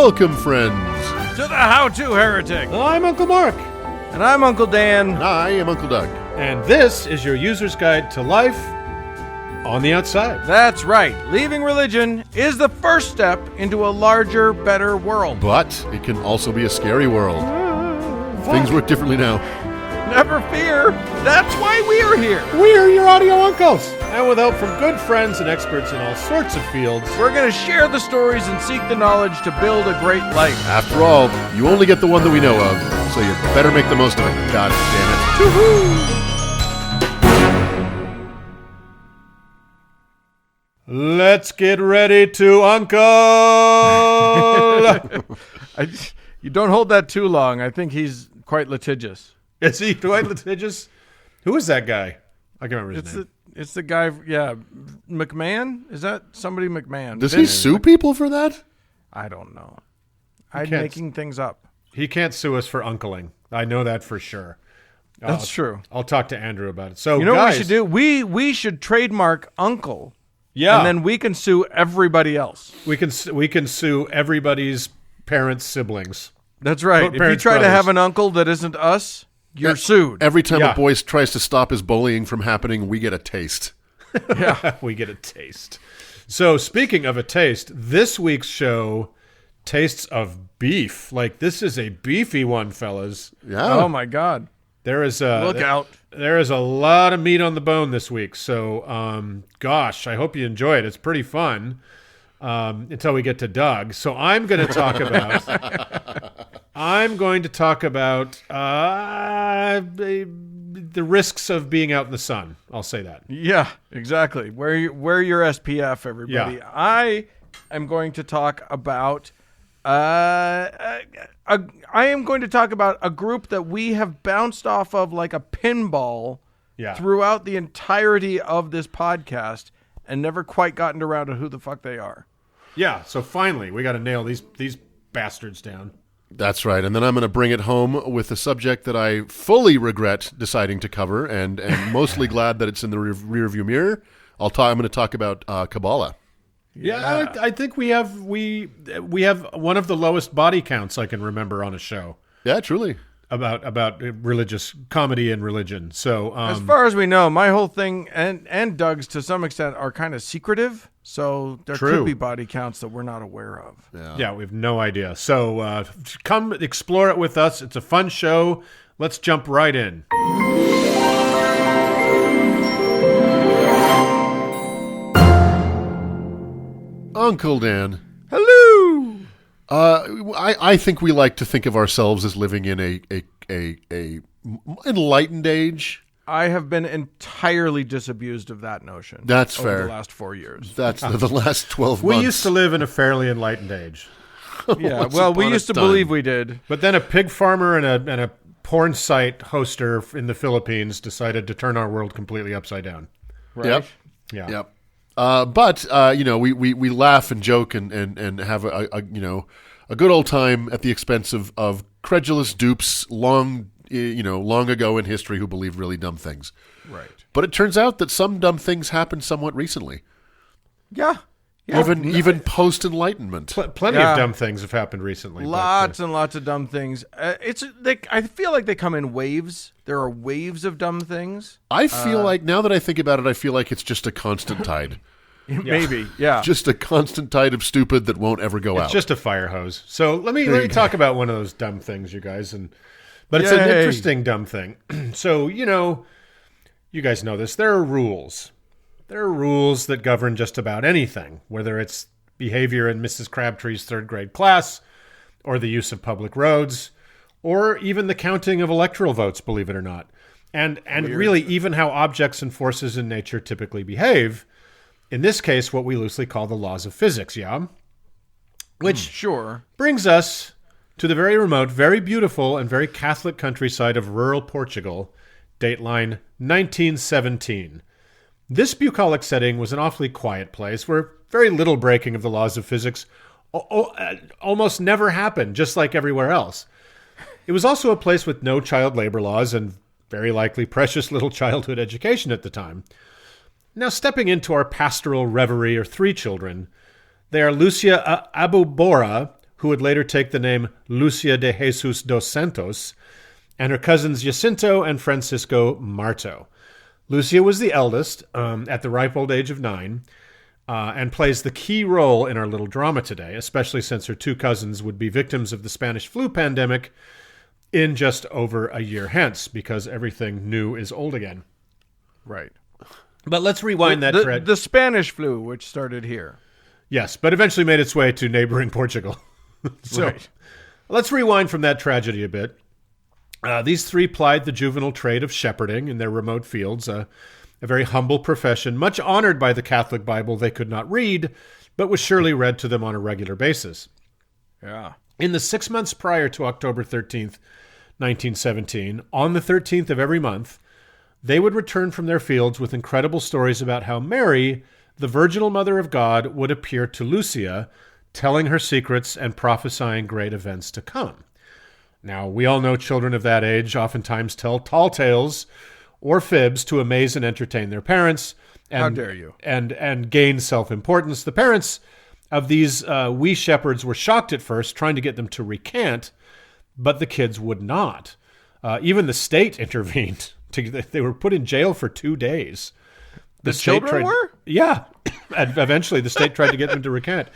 Welcome, friends, to the How-To Heretic. I'm Uncle Mark. And I'm Uncle Dan. and I am Uncle Doug. And this is your user's guide to life on the outside. That's right. Leaving religion is the first step into a larger, better world. But it can also be a scary world. Things work differently now. Never fear. That's why we're here. We're your audio uncles. And with help from good friends and experts in all sorts of fields, We're going to share the stories and seek the knowledge to build a great life. After all, you only get the one that we know of, so you better make the most of it. God damn it. let's get ready to uncle. You don't hold that too long. I think he's quite litigious. Is he quite litigious? Who is that guy? I can't remember his name. It's the guy, McMahon? Is that somebody McMahon? Does he sue people for that? I don't know. I'm can't- making things up. He can't sue us for uncling. I know that for sure. That's true. I'll talk to Andrew about it. So, You know guys, what we should do? We should trademark Uncle. Yeah. And then we can sue everybody else. we can sue everybody's parents' siblings. That's right. If you parents' try to brothers. have an uncle that isn't us, you're sued. Every time Yeah. a boy tries to stop his bullying from happening, we get a taste. We get a taste. So, speaking of a taste, this week's show tastes of beef. Like, this is a beefy one, fellas. Yeah. Oh my God. There is Look out. There is a lot of meat on the bone this week. So, gosh, I hope you enjoy it. It's pretty fun until we get to Doug. So I'm going to talk about the risks of being out in the sun. I'll say that. Yeah, exactly. Wear your SPF, everybody. Yeah. I am going to talk about I am going to talk about a group that we have bounced off of like a pinball Yeah. throughout the entirety of this podcast and never quite gotten around to who the fuck they are. Yeah. So finally, we got to nail these bastards down. That's right. And then I'm going to bring it home with a subject that I fully regret deciding to cover and mostly glad that it's in the rearview mirror. I'm going to talk about Kabbala. Yeah, I think we have one of the lowest body counts I can remember on a show Yeah, truly. about religious comedy and religion. So As far as we know, my whole thing and Doug's to some extent are kind of secretive. So there True. could be body counts that we're not aware of. yeah, we have no idea. So come explore it with us. It's a fun show. Let's jump right in. Uncle Dan. Hello. I think we like to think of ourselves as living in a enlightened age. I have been entirely disabused of that notion. That's over fair. the last 4 years. That's the last 12 We months. used to live in a fairly enlightened age, Yeah, Once well, we upon a used to time. believe we did. but then a pig farmer and a porn site hoster in the Philippines decided to turn our world completely upside down. Right? Yep. Yeah. Yep. But we laugh and joke and have a good old time at the expense of credulous dupes long ago in history who believed really dumb things. Right. But it turns out that some dumb things happened somewhat recently, Yeah. even post Enlightenment. Plenty Yeah. of dumb things have happened recently. Lots and lots of dumb things. I feel like they come in waves. There are waves of dumb things. I feel like now that I think about it, I feel like it's just a constant tide, Maybe. Yeah. just a constant tide of stupid that won't ever go out. It's just a fire hose. So let me talk about one of those dumb things, you guys, but it's an Yay. interesting dumb thing. So you guys know this. There are rules. There are rules that govern just about anything, whether it's behavior in Mrs. Crabtree's third grade class, or the use of public roads, or even the counting of electoral votes. Believe it or not, and really even how objects and forces in nature typically behave. In this case, what we loosely call the laws of physics. Yeah. Which Sure. brings us to the very remote, very beautiful, and very Catholic countryside of rural Portugal, dateline 1917. This bucolic setting was an awfully quiet place where very little breaking of the laws of physics almost never happened, just like everywhere else. It was also a place with no child labor laws and very likely precious little childhood education at the time. Now, stepping into our pastoral reverie are three children. They are Lucia Abubora, who would later take the name Lucia de Jesus dos Santos, and her cousins Jacinto and Francisco Marto. Lucia was the eldest, at the ripe old age of 9, and plays the key role in our little drama today, especially since her 2 cousins would be victims of the Spanish flu pandemic in just over a year hence, because everything new is old again. Right. But let's rewind that thread. The Spanish flu, which started here. Yes, but eventually made its way to neighboring Portugal. So Right. let's rewind from that tragedy a bit. These 3 plied the juvenile trade of shepherding in their remote fields, a very humble profession, much honored by the Catholic Bible they could not read, but was surely read to them on a regular basis. Yeah. In the 6 months prior to October 13th, 1917, on the 13th of every month, they would return from their fields with incredible stories about how Mary, the virginal mother of God, would appear to Lucia, telling her secrets and prophesying great events to come. Now, we all know children of that age oftentimes tell tall tales or fibs to amaze and entertain their parents. And, How dare you? And gain self-importance. The parents of these wee shepherds were shocked at first, trying to get them to recant, but the kids would not. Even the state intervened. They were put in jail for 2 days. The children were? Yeah. And eventually the state tried to get them to recant.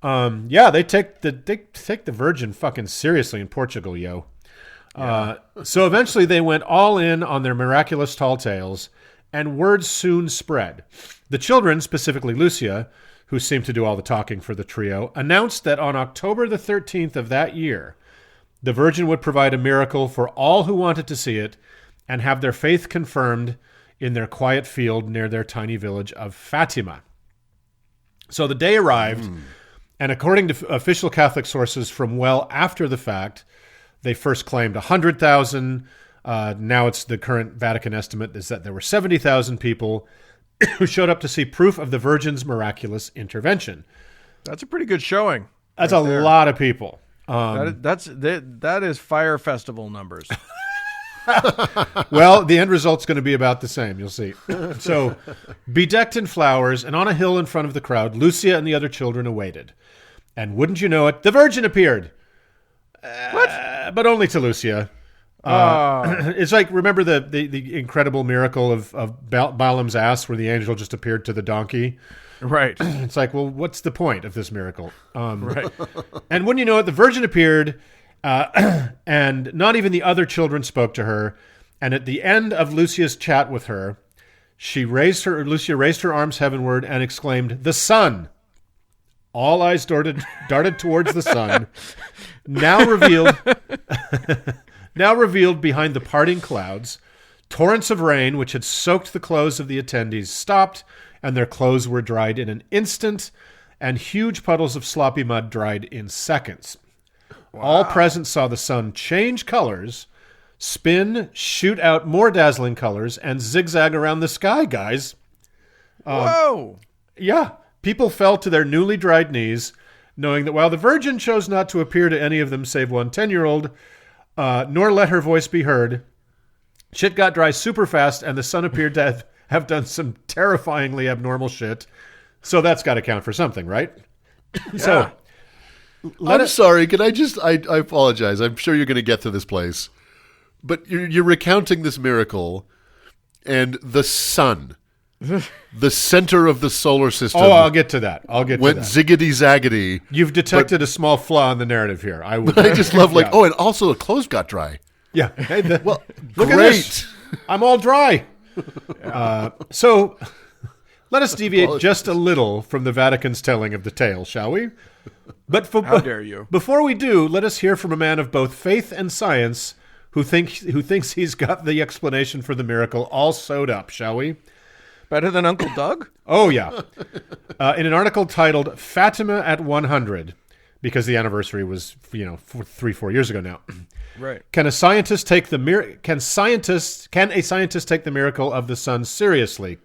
Yeah, they take the Virgin fucking seriously in Portugal, yo. Yeah. So eventually they went all in on their miraculous tall tales, and word soon spread. The children, specifically Lucia, who seemed to do all the talking for the trio, announced that on October the 13th of that year, the Virgin would provide a miracle for all who wanted to see it and have their faith confirmed in their quiet field near their tiny village of Fatima. So the day arrived, and according to official Catholic sources from well after the fact, they first claimed 100,000. Now it's the current Vatican estimate is that there were 70,000 people who showed up to see proof of the Virgin's miraculous intervention. That's a pretty good showing. That's a lot of people. That is Fire Festival numbers. Well, the end result's going to be about the same. You'll see. So, bedecked in flowers and on a hill in front of the crowd, Lucia and the other children awaited. And wouldn't you know it, the Virgin appeared. What? But only to Lucia. It's like, remember the incredible miracle of Balaam's ass where the angel just appeared to the donkey? Right. It's like, well, what's the point of this miracle? Right. And wouldn't you know it, the Virgin appeared, and not even the other children spoke to her. And at the end of Lucia's chat with her, Lucia raised her arms heavenward and exclaimed, "The sun!" All eyes darted towards the sun, now revealed behind the parting clouds. Torrents of rain, which had soaked the clothes of the attendees, stopped, and their clothes were dried in an instant, and huge puddles of sloppy mud dried in seconds. Wow. All present saw the sun change colors, spin, shoot out more dazzling colors, and zigzag around the sky, guys. Whoa! Yeah. People fell to their newly dried knees, knowing that while the Virgin chose not to appear to any of them save one 10-year-old, nor let her voice be heard, shit got dry super fast, and the sun appeared to have done some terrifyingly abnormal shit. So that's got to count for something, right? Yeah. So, I'm sorry. Can I just? I apologize. I'm sure you're going to get to this place, but you're recounting this miracle, and the sun, the center of the solar system. Oh, I'll get to that. Went ziggity zaggity. You've detected a small flaw in the narrative here. I just love oh, and also the clothes got dry. Yeah. Well, look at this. I'm all dry. So let us deviate just a little from the Vatican's telling of the tale, shall we? But how dare you? Before we do, let us hear from a man of both faith and science who thinks he's got the explanation for the miracle all sewed up, shall we? Better than Uncle Doug? Oh, yeah. In an article titled Fatima at 100, because the anniversary was, 3-4 years ago now. Right. Can a scientist take the miracle of the sun seriously? ?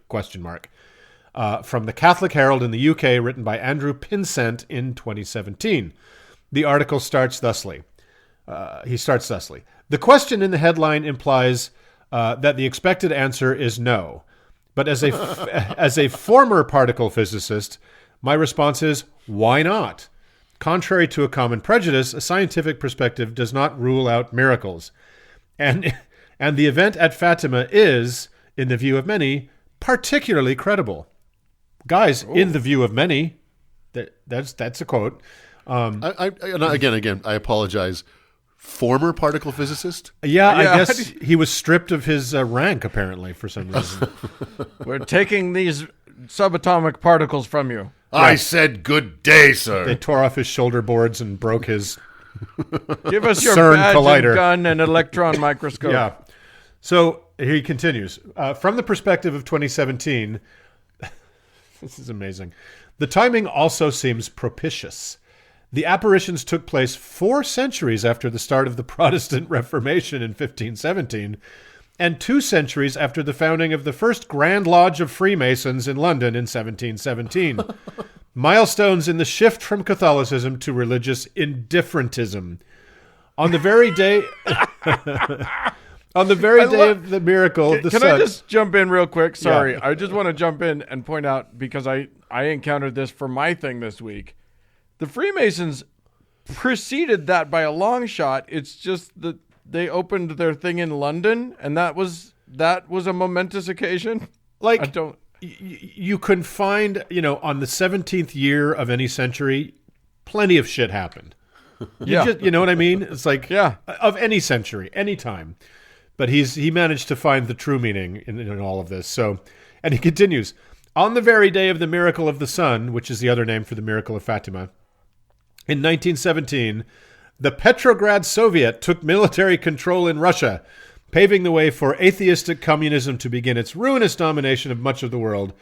From the Catholic Herald in the UK, written by Andrew Pinsent in 2017. The article starts thusly. The question in the headline implies that the expected answer is no. But as a former particle physicist, my response is, why not? Contrary to a common prejudice, a scientific perspective does not rule out miracles. And the event at Fatima is, in the view of many, particularly credible. Guys, in the view of many, that's a quote. Again, I apologize. Former particle physicist? Yeah, I guess he was stripped of his rank, apparently, for some reason. We're taking these subatomic particles from you. I said good day, sir. They tore off his shoulder boards and broke his Give us your CERN badge collider. and gun and electron microscope. Yeah. So he continues. From the perspective of 2017, this is amazing. The timing also seems propitious. The apparitions took place 4 centuries after the start of the Protestant Reformation in 1517, and 2 centuries after the founding of the first Grand Lodge of Freemasons in London in 1717. Milestones in the shift from Catholicism to religious indifferentism. On the very day... On the very day of the miracle, the Can sun... I just jump in real quick? Sorry. I just want to jump in and point out, because I encountered this for my thing this week. The Freemasons preceded that by a long shot. It's just that they opened their thing in London, and that was a momentous occasion. Like, I don't... You can find, on the 17th year of any century, plenty of shit happened. You know what I mean? It's like, of any century, any time. But he managed to find the true meaning in all of this. So, and he continues, on the very day of the miracle of the sun, which is the other name for the miracle of Fatima, in 1917, the Petrograd Soviet took military control in Russia, paving the way for atheistic communism to begin its ruinous domination of much of the world,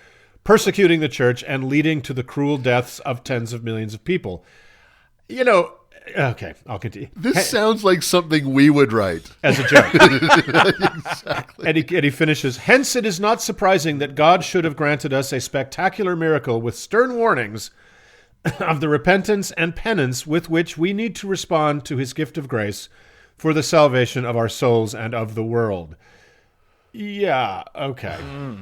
persecuting the church and leading to the cruel deaths of tens of millions of people. Okay, I'll continue. This sounds like something we would write. As a joke. Exactly. And he finishes, hence it is not surprising that God should have granted us a spectacular miracle with stern warnings of the repentance and penance with which we need to respond to his gift of grace for the salvation of our souls and of the world. Yeah, okay.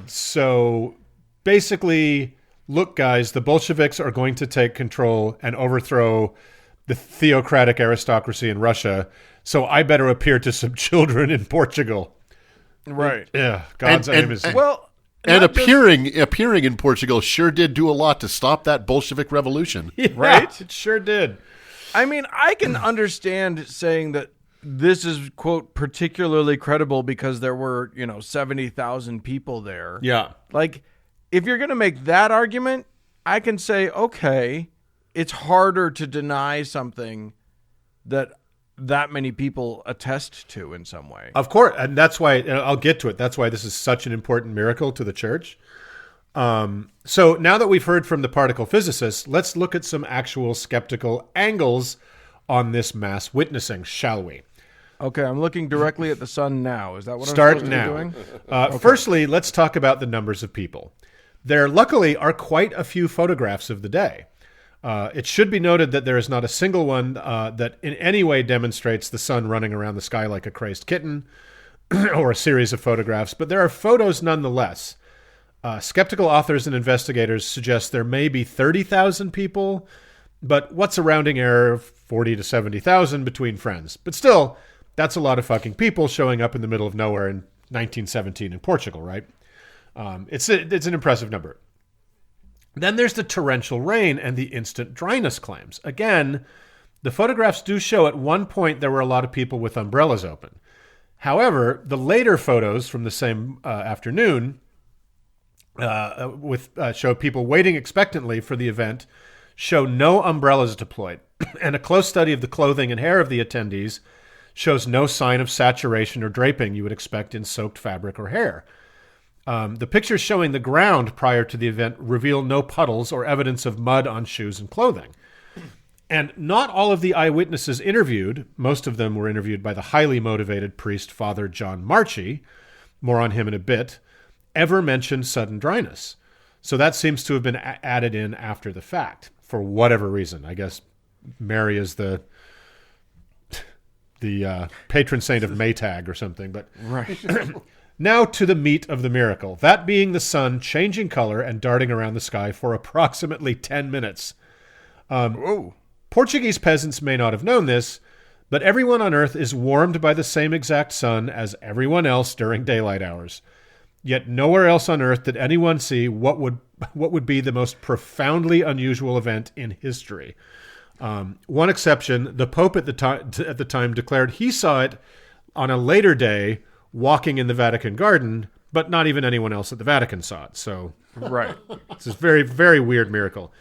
So basically, look, guys, the Bolsheviks are going to take control and overthrow the theocratic aristocracy in Russia, so I better appear to some children in Portugal. Right. Yeah, God's aim is... And appearing in Portugal sure did do a lot to stop that Bolshevik revolution. Yeah, right? It sure did. I mean, I can understand saying that this is, quote, particularly credible because there were, 70,000 people there. Yeah. Like, if you're going to make that argument, I can say, okay, it's harder to deny something that many people attest to in some way. Of course, and that's why, I'll get to it, that's why this is such an important miracle to the church. So now that we've heard from the particle physicists, let's look at some actual skeptical angles on this mass witnessing, shall we? Okay, I'm looking directly at the sun now. Is that what Start I'm supposed now. to be doing? Okay. Firstly, let's talk about the numbers of people. There luckily are quite a few photographs of the day. It should be noted that there is not a single one that in any way demonstrates the sun running around the sky like a crazed kitten or a series of photographs, but there are photos nonetheless. Skeptical authors and investigators suggest there may be 30,000 people, but what's a rounding error of 40 to 70,000 between friends? But still, that's a lot of fucking people showing up in the middle of nowhere in 1917 in Portugal, right? It's an impressive number. Then there's the torrential rain and the instant dryness claims. Again, the photographs do show at one point there were a lot of people with umbrellas open. However, the later photos from the same afternoon show people waiting expectantly for the event, show no umbrellas deployed. And a close study of the clothing and hair of the attendees shows no sign of saturation or draping you would expect in soaked fabric or hair. The pictures showing the ground prior to the event reveal no puddles or evidence of mud on shoes and clothing. And not all of the eyewitnesses interviewed, most of them were interviewed by the highly motivated priest Father John Marchi, more on him in a bit, ever mentioned sudden dryness. So that seems to have been added in after the fact, for whatever reason. I guess Mary is the patron saint of Maytag or something. But Right. Now to the meat of the miracle, that being the sun changing color and darting around the sky for approximately 10 minutes. Portuguese peasants may not have known this, but everyone on Earth is warmed by the same exact sun as everyone else during daylight hours. Yet nowhere else on Earth did anyone see what would be the most profoundly unusual event in history. One exception, the Pope at the time declared he saw it on a later day walking in the Vatican garden, but not even anyone else at the Vatican saw it. So Right. it's this very, very weird miracle.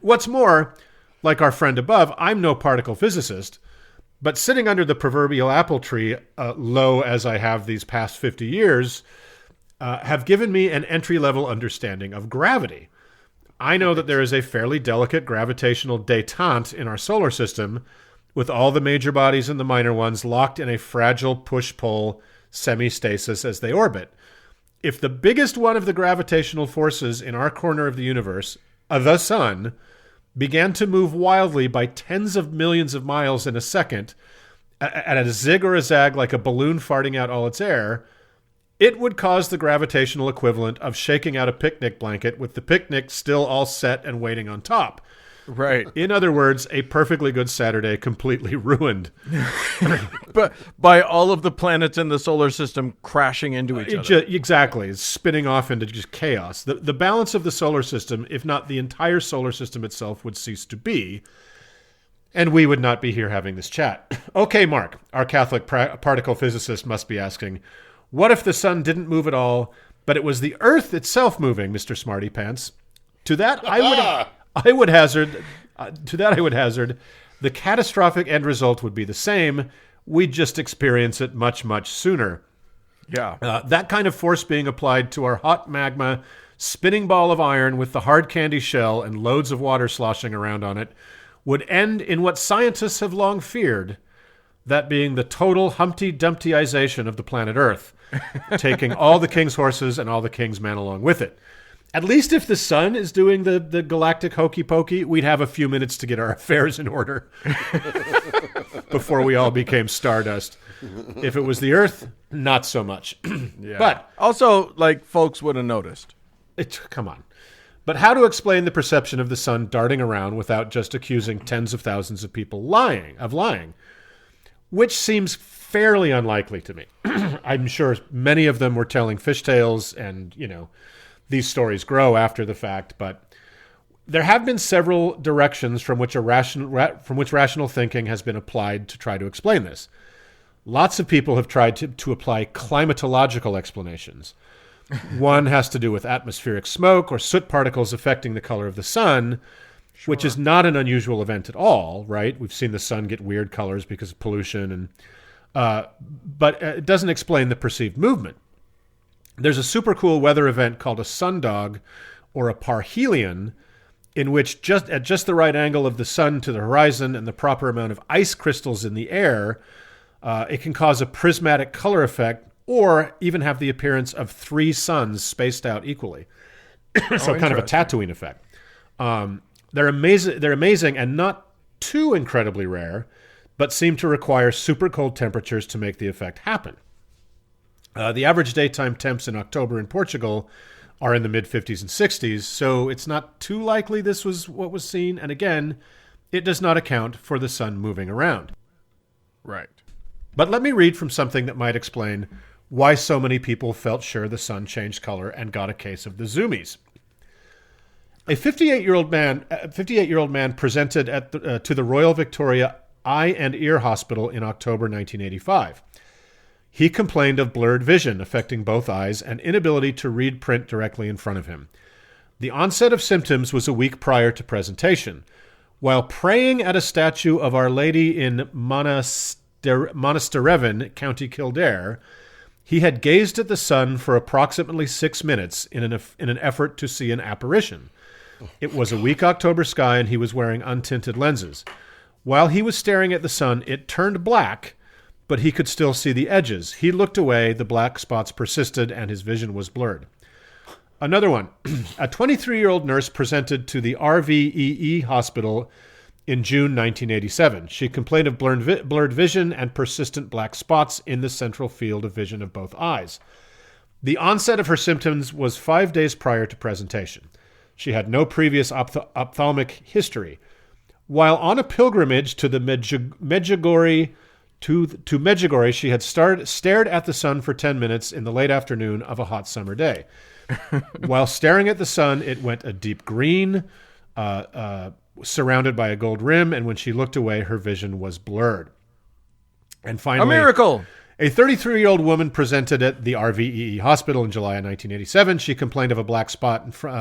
What's more, like our friend above, I'm no particle physicist, but sitting under the proverbial apple tree, low as I have these past 50 years, have given me an entry-level understanding of gravity. I know that there is a fairly delicate gravitational détente in our solar system, with all the major bodies and the minor ones locked in a fragile push-pull semi-stasis as they orbit. If the biggest one of the gravitational forces in our corner of the universe, the sun, began to move wildly by tens of millions of miles in a second, at a zig or a zag like a balloon farting out all its air, it would cause the gravitational equivalent of shaking out a picnic blanket with the picnic still all set and waiting on top. Right. In other words, a perfectly good Saturday completely ruined. But by all of the planets in the solar system crashing into each other. Exactly. It's spinning off into just chaos. The balance of the solar system, if not the entire solar system itself, would cease to be. And we would not be here having this chat. Okay, Mark, our Catholic particle physicist must be asking, what if the sun didn't move at all, but it was the Earth itself moving, Mr. Smarty Pants? To that, I would hazard the catastrophic end result would be the same. We'd just experience it much, much sooner. Yeah. That kind of force being applied to our hot magma spinning ball of iron with the hard candy shell and loads of water sloshing around on it would end in what scientists have long feared, that being the total Humpty Dumptyization of the planet Earth, taking all the king's horses and all the king's men along with it. At least if the sun is doing the galactic hokey pokey, we'd have a few minutes to get our affairs in order before we all became stardust. If it was the Earth, not so much. Yeah. But also, like, folks would have noticed. Come on. But how to explain the perception of the sun darting around without just accusing tens of thousands of people of lying? Which seems fairly unlikely to me. I'm sure many of them were telling fish tales, and, these stories grow after the fact, but there have been several directions from which rational thinking has been applied to try to explain this. Lots of people have tried to apply climatological explanations. One has to do with atmospheric smoke or soot particles affecting the color of the sun, which is not an unusual event at all, right? We've seen the sun get weird colors because of pollution, but it doesn't explain the perceived movement. There's a super cool weather event called a sundog or a parhelion, in which at just the right angle of the sun to the horizon and the proper amount of ice crystals in the air, it can cause a prismatic color effect or even have the appearance of three suns spaced out equally. So kind of a Tatooine effect. They're amazing and not too incredibly rare, but seem to require super cold temperatures to make the effect happen. The average daytime temps in October in Portugal are in the mid-50s and 60s, so it's not too likely this was what was seen. And again, it does not account for the sun moving around. Right. But let me read from something that might explain why so many people felt sure the sun changed color and got a case of the zoomies. A 58-year-old man presented to the Royal Victoria Eye and Ear Hospital in October 1985. He complained of blurred vision affecting both eyes and inability to read print directly in front of him. The onset of symptoms was a week prior to presentation. While praying at a statue of Our Lady in Monastereven, County Kildare, he had gazed at the sun for approximately 6 minutes in an effort to see an apparition. It was a weak October sky and he was wearing untinted lenses. While he was staring at the sun, it turned black, but he could still see the edges. He looked away, the black spots persisted, and his vision was blurred. Another one. A 23-year-old nurse presented to the RVEE hospital in June 1987. She complained of blurred vision and persistent black spots in the central field of vision of both eyes. The onset of her symptoms was 5 days prior to presentation. She had no previous ophthalmic history. While on a pilgrimage to the Medjugorje, she had stared at the sun for 10 minutes in the late afternoon of a hot summer day. While staring at the sun, it went a deep green, surrounded by a gold rim, and when she looked away, her vision was blurred. And finally, a miracle. A 33-year-old woman presented at the RVEE hospital in July of 1987. She complained of a black spot in front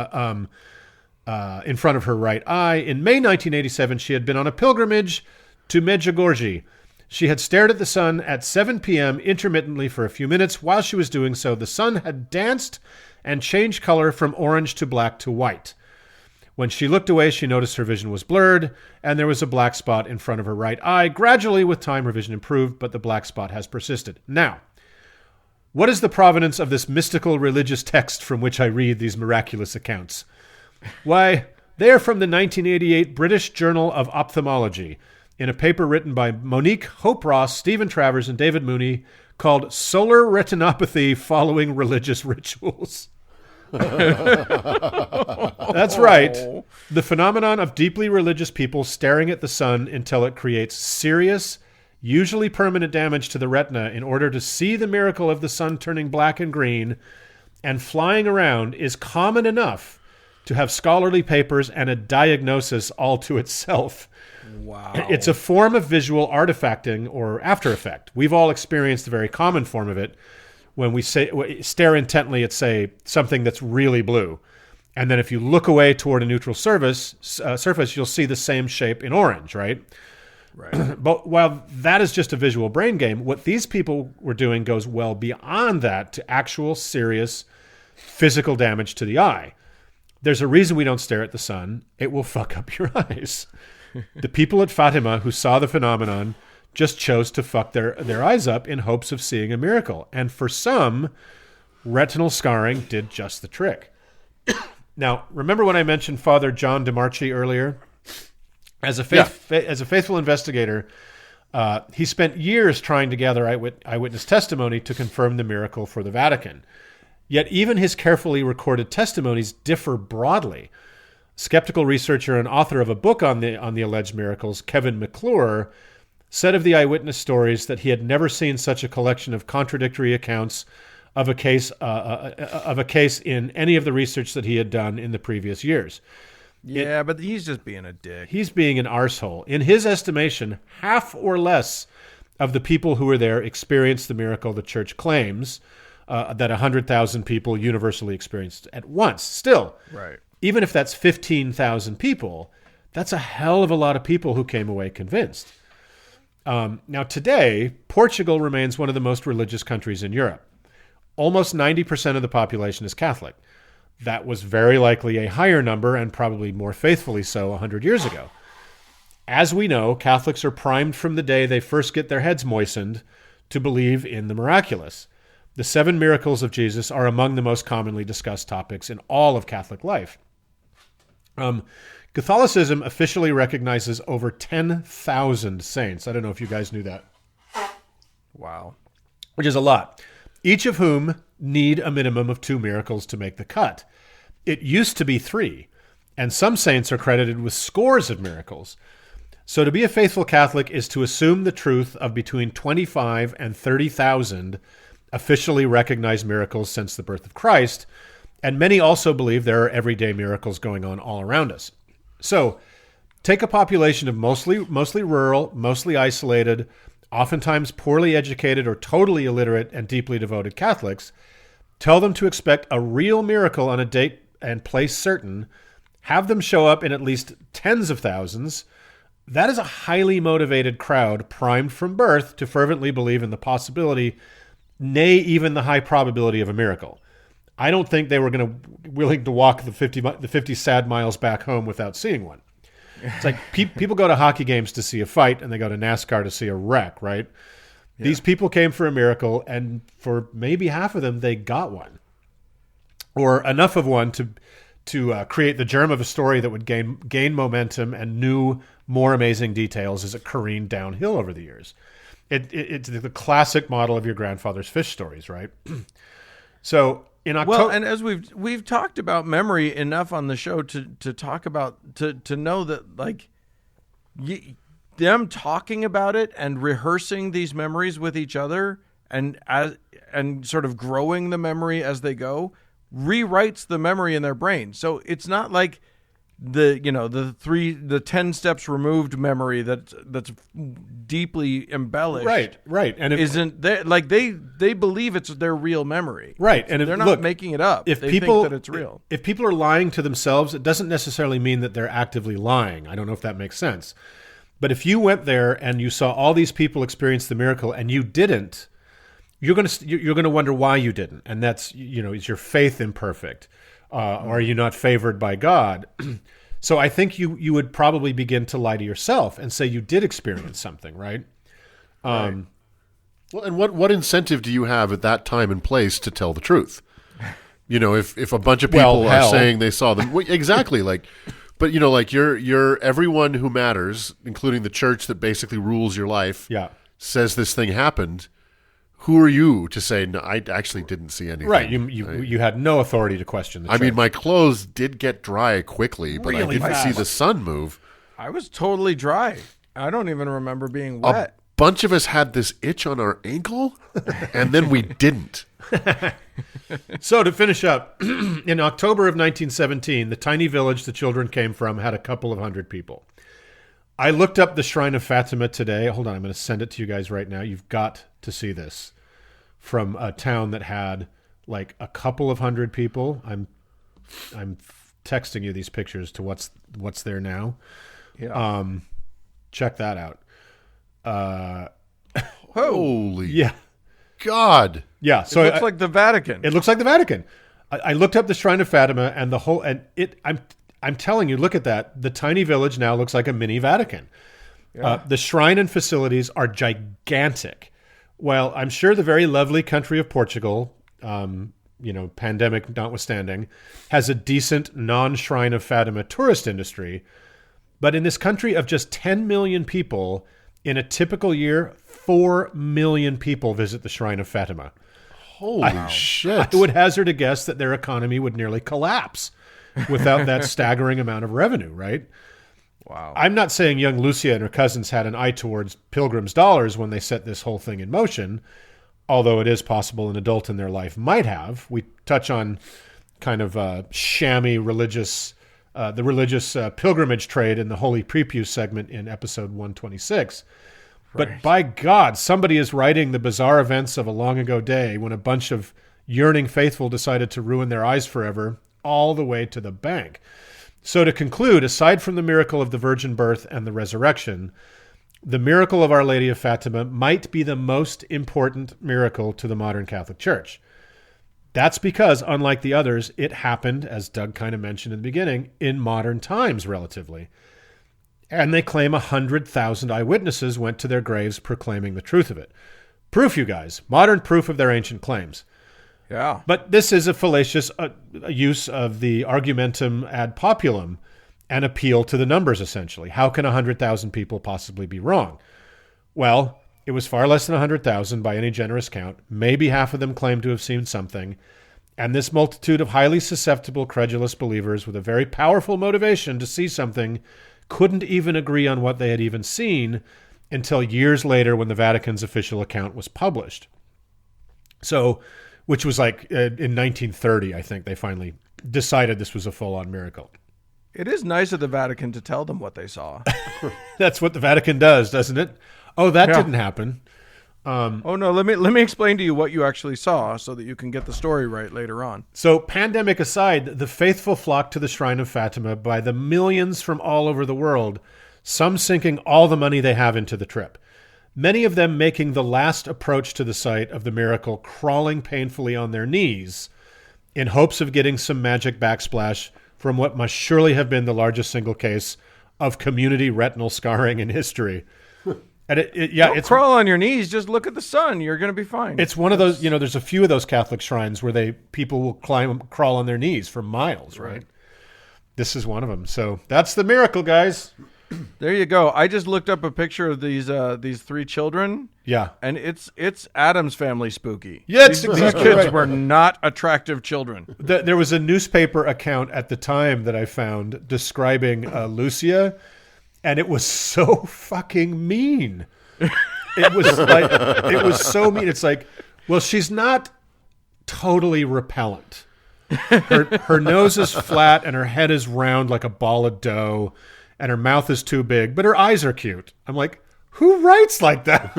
of her right eye. In May 1987, she had been on a pilgrimage to Medjugorje. She had stared at the sun at 7 p.m. intermittently for a few minutes. While she was doing so, the sun had danced and changed color from orange to black to white. When she looked away, she noticed her vision was blurred, and there was a black spot in front of her right eye. Gradually, with time, her vision improved, but the black spot has persisted. Now, what is the provenance of this mystical religious text from which I read these miraculous accounts? Why, they are from the 1988 British Journal of Ophthalmology, in a paper written by Monique Hope Ross, Stephen Travers, and David Mooney, called Solar Retinopathy Following Religious Rituals. That's right. The phenomenon of deeply religious people staring at the sun until it creates serious, usually permanent damage to the retina in order to see the miracle of the sun turning black and green and flying around is common enough to have scholarly papers and a diagnosis all to itself. Wow. It's a form of visual artifacting or after effect. We've all experienced a very common form of it. When we stare intently at, say, something that's really blue, and then if you look away toward a neutral surface, you'll see the same shape in orange, right? Right. But while that is just a visual brain game, what these people were doing goes well beyond that to actual serious physical damage to the eye. There's a reason we don't stare at the sun. It will fuck up your eyes. The people at Fatima who saw the phenomenon just chose to fuck their eyes up in hopes of seeing a miracle. And for some, retinal scarring did just the trick. Now, remember when I mentioned Father John DeMarchi earlier? As a faithful investigator, he spent years trying to gather eyewitness testimony to confirm the miracle for the Vatican. Yet even his carefully recorded testimonies differ broadly. Skeptical researcher and author of a book on the alleged miracles, Kevin McClure, said of the eyewitness stories that he had never seen such a collection of contradictory accounts of a case in any of the research that he had done in the previous years. But he's just being a dick. He's being an arsehole. In his estimation, half or less of the people who were there experienced the miracle the church claims that 100,000 people universally experienced at once. Still, right. Even if that's 15,000 people, that's a hell of a lot of people who came away convinced. Now, today, Portugal remains one of the most religious countries in Europe. Almost 90% of the population is Catholic. That was very likely a higher number and probably more faithfully so 100 years ago. As we know, Catholics are primed from the day they first get their heads moistened to believe in the miraculous. The 7 miracles of Jesus are among the most commonly discussed topics in all of Catholic life. Catholicism officially recognizes over 10,000 saints. I don't know if you guys knew that. Wow. Which is a lot. Each of whom need a minimum of 2 miracles to make the cut. It used to be 3, and some saints are credited with scores of miracles. So to be a faithful Catholic is to assume the truth of between 25 and 30,000 officially recognized miracles since the birth of Christ, and many also believe there are everyday miracles going on all around us. So, take a population of mostly rural, mostly isolated, oftentimes poorly educated or totally illiterate and deeply devoted Catholics, tell them to expect a real miracle on a date and place certain, have them show up in at least tens of thousands. That is a highly motivated crowd primed from birth to fervently believe in the possibility, nay, even the high probability of a miracle. I don't think they were willing to walk the 50 sad miles back home without seeing one. It's like people go to hockey games to see a fight, and they go to NASCAR to see a wreck, right? Yeah. These people came for a miracle, and for maybe half of them, they got one. Or enough of one to create the germ of a story that would gain momentum and new, more amazing details as it careened downhill over the years. It's the classic model of your grandfather's fish stories, right? So in October, well, and as we've talked about memory enough on the show to talk about to know that, like, them talking about it and rehearsing these memories with each other and sort of growing the memory as they go rewrites the memory in their brain. So it's not like the 10 steps removed memory that's deeply embellished. Right. And isn't they believe it's their real memory. Right. And they're not making it up. If they people think that it's real. If people are lying to themselves, it doesn't necessarily mean that they're actively lying. I don't know if that makes sense. But if you went there and you saw all these people experience the miracle and you didn't, you're going to wonder why you didn't. And that's, is your faith imperfect? Are you not favored by God? So I think you would probably begin to lie to yourself and say you did experience something, right? Well, and what incentive do you have at that time and place to tell the truth? If a bunch of people are saying they saw them, exactly, but you're everyone who matters, including the church that basically rules your life, says this thing happened. Who are you to say, no, I actually didn't see anything? Right. You had no authority to question the church. I mean, my clothes did get dry quickly, but I didn't see the sun move. I was totally dry. I don't even remember being wet. A bunch of us had this itch on our ankle, and then we didn't. So to finish up, in October of 1917, the tiny village the children came from had a couple of hundred people. I looked up the Shrine of Fatima today. Hold on, I'm going to send it to you guys right now. You've got to see this. From a town that had like a couple of hundred people. I'm texting you these pictures to what's there now. Yeah. Check that out. Holy God. Yeah. So it looks like the Vatican. It looks like the Vatican. I looked up the Shrine of Fatima and I'm telling you, look at that. The tiny village now looks like a mini Vatican. Yeah. The shrine and facilities are gigantic. Well, I'm sure the very lovely country of Portugal, pandemic notwithstanding, has a decent non-Shrine of Fatima tourist industry. But in this country of just 10 million people, in a typical year, 4 million people visit the Shrine of Fatima. Holy shit. I would hazard a guess that their economy would nearly collapse without that staggering amount of revenue, right? Wow. I'm not saying young Lucia and her cousins had an eye towards pilgrims' dollars when they set this whole thing in motion, although it is possible an adult in their life might have. We touch on kind of shammy religious, the religious pilgrimage trade in the Holy Prepuce segment in episode 126. Right. But by God, somebody is writing the bizarre events of a long ago day when a bunch of yearning faithful decided to ruin their eyes forever all the way to the bank. So to conclude, aside from the miracle of the virgin birth and the resurrection, the miracle of Our Lady of Fatima might be the most important miracle to the modern Catholic Church. That's because, unlike the others, it happened, as Doug kind of mentioned in the beginning, in modern times relatively. And they claim 100,000 eyewitnesses went to their graves proclaiming the truth of it. Proof, you guys. Modern proof of their ancient claims. Yeah. But this is a fallacious use of the argumentum ad populum, an appeal to the numbers, essentially. How can 100,000 people possibly be wrong? Well, it was far less than 100,000 by any generous count. Maybe half of them claimed to have seen something. And this multitude of highly susceptible, credulous believers with a very powerful motivation to see something couldn't even agree on what they had even seen until years later when the Vatican's official account was published. So, which was like in 1930, I think they finally decided this was a full-on miracle. It is nice of the Vatican to tell them what they saw. That's what the Vatican does, doesn't it? Oh, that didn't happen. Oh no, let me explain to you what you actually saw so that you can get the story right later on. So, pandemic aside, the faithful flocked to the Shrine of Fatima by the millions from all over the world, some sinking all the money they have into the trip. Many of them making the last approach to the site of the miracle, crawling painfully on their knees in hopes of getting some magic backsplash from what must surely have been the largest single case of community retinal scarring in history. And Don't crawl on your knees. Just look at the sun. You're going to be fine. It's one of those, there's a few of those Catholic shrines where people will crawl on their knees for miles, right? This is one of them. So that's the miracle, guys. There you go. I just looked up a picture of these three children. Yeah. And it's Addams Family spooky. Yeah, these kids were not attractive children. There was a newspaper account at the time that I found describing Lucia, And it was so fucking mean. It was so mean. It's like, well, she's not totally repellent. Her nose is flat and her head is round like a ball of dough, and her mouth is too big, but her eyes are cute. I'm like, who writes like that?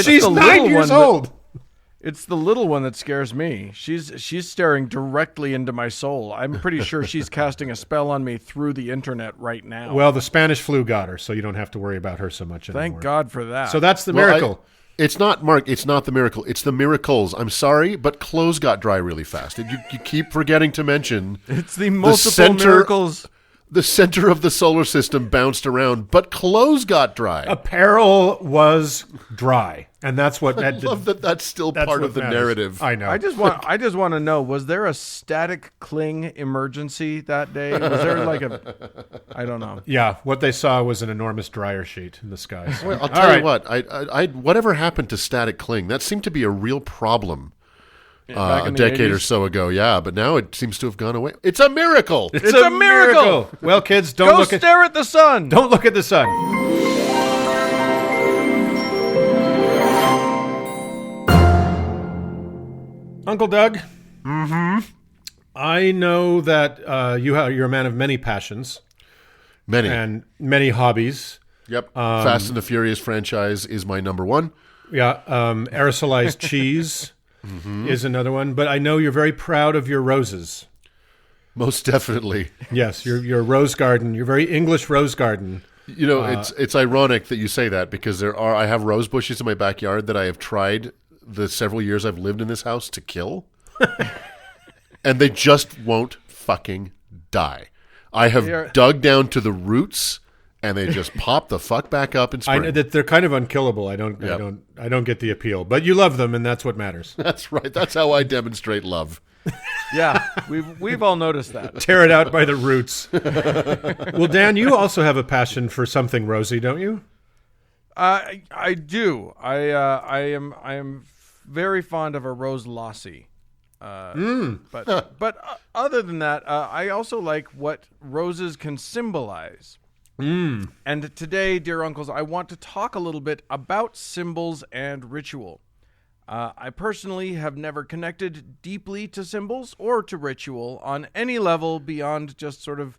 She's the 9 years old. It's the little one that scares me. She's staring directly into my soul. I'm pretty sure she's casting a spell on me through the internet right now. Well, the Spanish flu got her, so you don't have to worry about her so much anymore. Thank God for that. So that's the miracle. It's not, Mark. It's not the miracle. It's the miracles. I'm sorry, but clothes got dry really fast. You keep forgetting to mention it's the multiple miracles. The center of the solar system bounced around, but clothes got dry. Apparel was dry, and that's what. I love that. That's still part of the narrative. I know. I just want to know: was there a static cling emergency that day? Was there like I don't know. Yeah, what they saw was an enormous dryer sheet in the skies. Well, I'll tell you what. I whatever happened to static cling? That seemed to be a real problem. A decade or so ago, yeah, but now it seems to have gone away. It's a miracle. It's a miracle. Well, kids, don't stare at the sun. Don't look at the sun. Uncle Doug. Mm-hmm. I know that you're a man of many passions. Many. And many hobbies. Yep. Fast and the Furious franchise is my number one. Yeah. Aerosolized cheese. Is another one, but I know you're very proud of your roses. Most definitely. Yes, your rose garden, your very English rose garden. You know, it's ironic that you say that because I have rose bushes in my backyard that I have tried the several years I've lived in this house to kill, and they just won't fucking die. I have dug down to the roots. And they just pop the fuck back up in spring. I know that they're kind of unkillable. I don't get the appeal, but you love them, and that's what matters. That's right. That's how I demonstrate love. Yeah, we've all noticed that. Tear it out by the roots. Well, Dan, you also have a passion for something rosy, don't you? I do. I am very fond of a rose lassi. But other than that, I also like what roses can symbolize. And today, dear uncles, I want to talk a little bit about symbols and ritual. I personally have never connected deeply to symbols or to ritual on any level beyond just sort of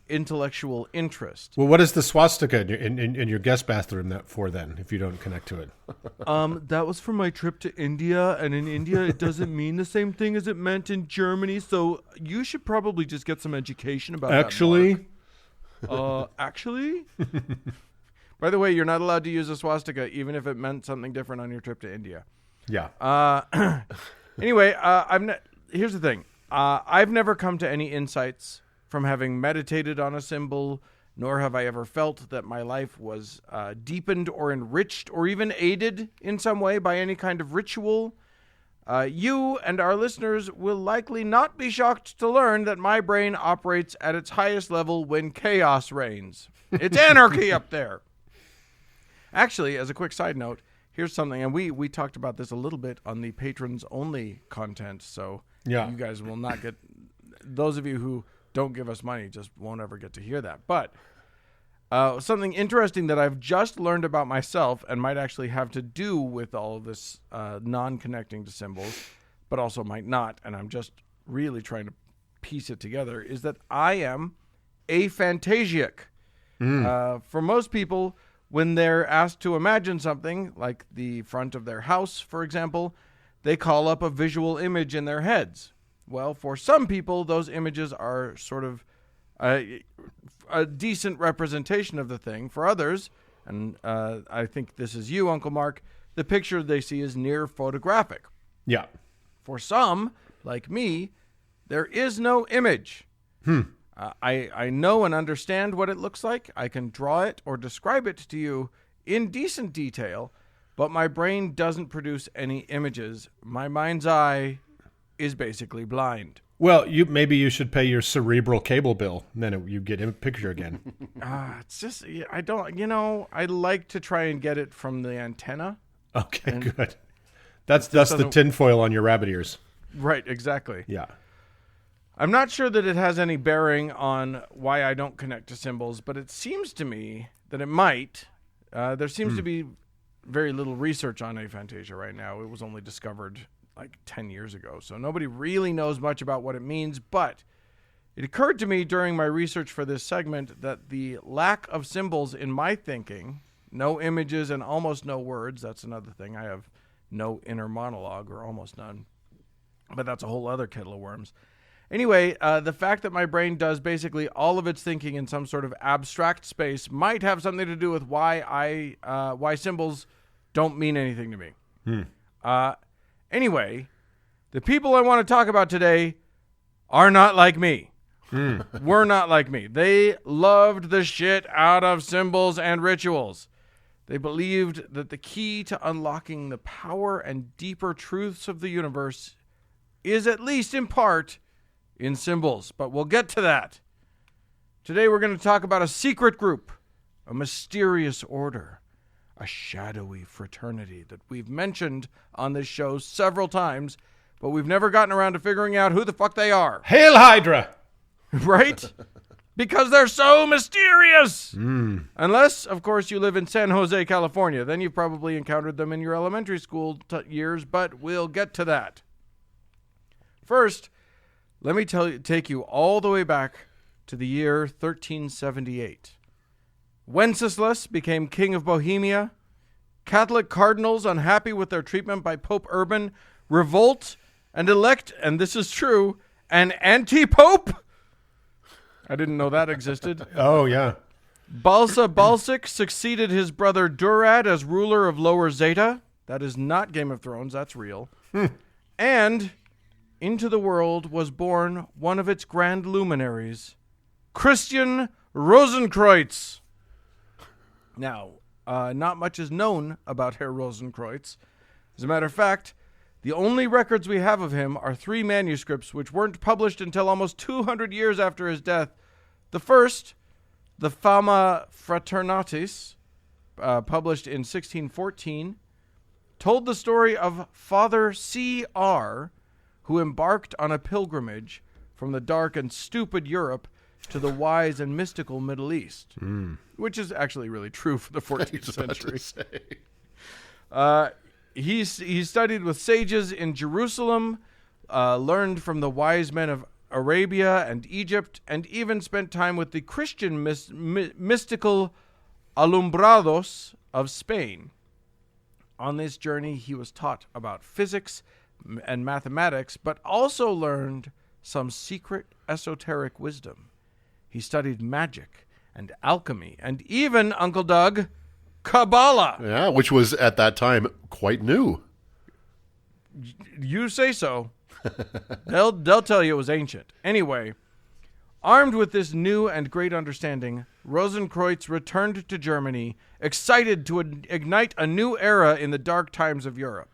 intellectual interest. Well, what is the swastika in your guest bathroom for then, if you don't connect to it? That was for my trip to India, and in India it doesn't mean the same thing as it meant in Germany, so you should probably just get some education about that, Mark. Actually? By the way, you're not allowed to use a swastika even if it meant something different on your trip to India. Yeah. Anyway, here's the thing. I've never come to any insights from having meditated on a symbol, nor have I ever felt that my life was deepened or enriched or even aided in some way by any kind of ritual. You and our listeners will likely not be shocked to learn that my brain operates at its highest level when chaos reigns. It's anarchy up there. Actually, as a quick side note, here's something, and we talked about this a little bit on the patrons-only content, so you guys will not get, those of you who don't give us money just won't ever get to hear that. But something interesting that I've just learned about myself and might actually have to do with all of this non-connecting to symbols, but also might not, and I'm just really trying to piece it together, is that I am aphantasiac. For most people, when they're asked to imagine something, like the front of their house, for example, they call up a visual image in their heads. Well, for some people, those images are sort of a decent representation of the thing. For others, and I think this is you, Uncle Mark, the picture they see is near photographic. Yeah. For some, like me, there is no image. I know and understand what it looks like. I can draw it or describe it to you in decent detail, but my brain doesn't produce any images. My mind's eye is basically blind. Well, maybe you should pay your cerebral cable bill, and then you get a picture again. It's just, I don't, I like to try and get it from the antenna. Okay, good. That's the tinfoil on your rabbit ears. Right, exactly. Yeah. I'm not sure that it has any bearing on why I don't connect to symbols, but it seems to me that it might. There seems to be very little research on aphantasia right now. It was only discovered like 10 years ago, so nobody really knows much about what it means, but it occurred to me during my research for this segment that the lack of symbols in my thinking, no images and almost no words, that's another thing. I have no inner monologue, or almost none, but that's a whole other kettle of worms. Anyway, the fact that my brain does basically all of its thinking in some sort of abstract space might have something to do with why symbols don't mean anything to me. Anyway, the people I want to talk about today are not like me. Were not like me. They loved the shit out of symbols and rituals. They believed that the key to unlocking the power and deeper truths of the universe is, at least in part, in symbols, but we'll get to that. Today we're going to talk about a secret group, a mysterious order, a shadowy fraternity that we've mentioned on this show several times, but we've never gotten around to figuring out who the fuck they are. Hail Hydra! Right? Because they're so mysterious! Unless, of course, you live in San Jose, California. Then you've probably encountered them in your elementary school years, but we'll get to that. First, let me take you all the way back to the year 1378. Wenceslas became king of Bohemia. Catholic cardinals, unhappy with their treatment by Pope Urban, revolt and elect, and this is true, an anti-pope. I didn't know that existed. Oh, yeah. Balsa Balsic succeeded his brother Durad as ruler of Lower Zeta. That is not Game of Thrones, that's real. And into the world was born one of its grand luminaries, Christian Rosenkreutz. Now, not much is known about Herr Rosenkreutz. As a matter of fact, the only records we have of him are 3 manuscripts which weren't published until almost 200 years after his death. The first, the Fama Fraternatis, published in 1614, told the story of Father C.R., who embarked on a pilgrimage from the dark and stupid Europe to the wise and mystical Middle East, which is actually really true for the 14th century. He studied with sages in Jerusalem, learned from the wise men of Arabia and Egypt, and even spent time with the Christian mystical alumbrados of Spain. On this journey, he was taught about physics and mathematics, but also learned some secret esoteric wisdom. He studied magic and alchemy and even, Uncle Doug, Kabbala. Yeah, which was at that time quite new. You say so. They'll tell you it was ancient. Anyway, armed with this new and great understanding, Rosenkreutz returned to Germany, excited to ignite a new era in the dark times of Europe.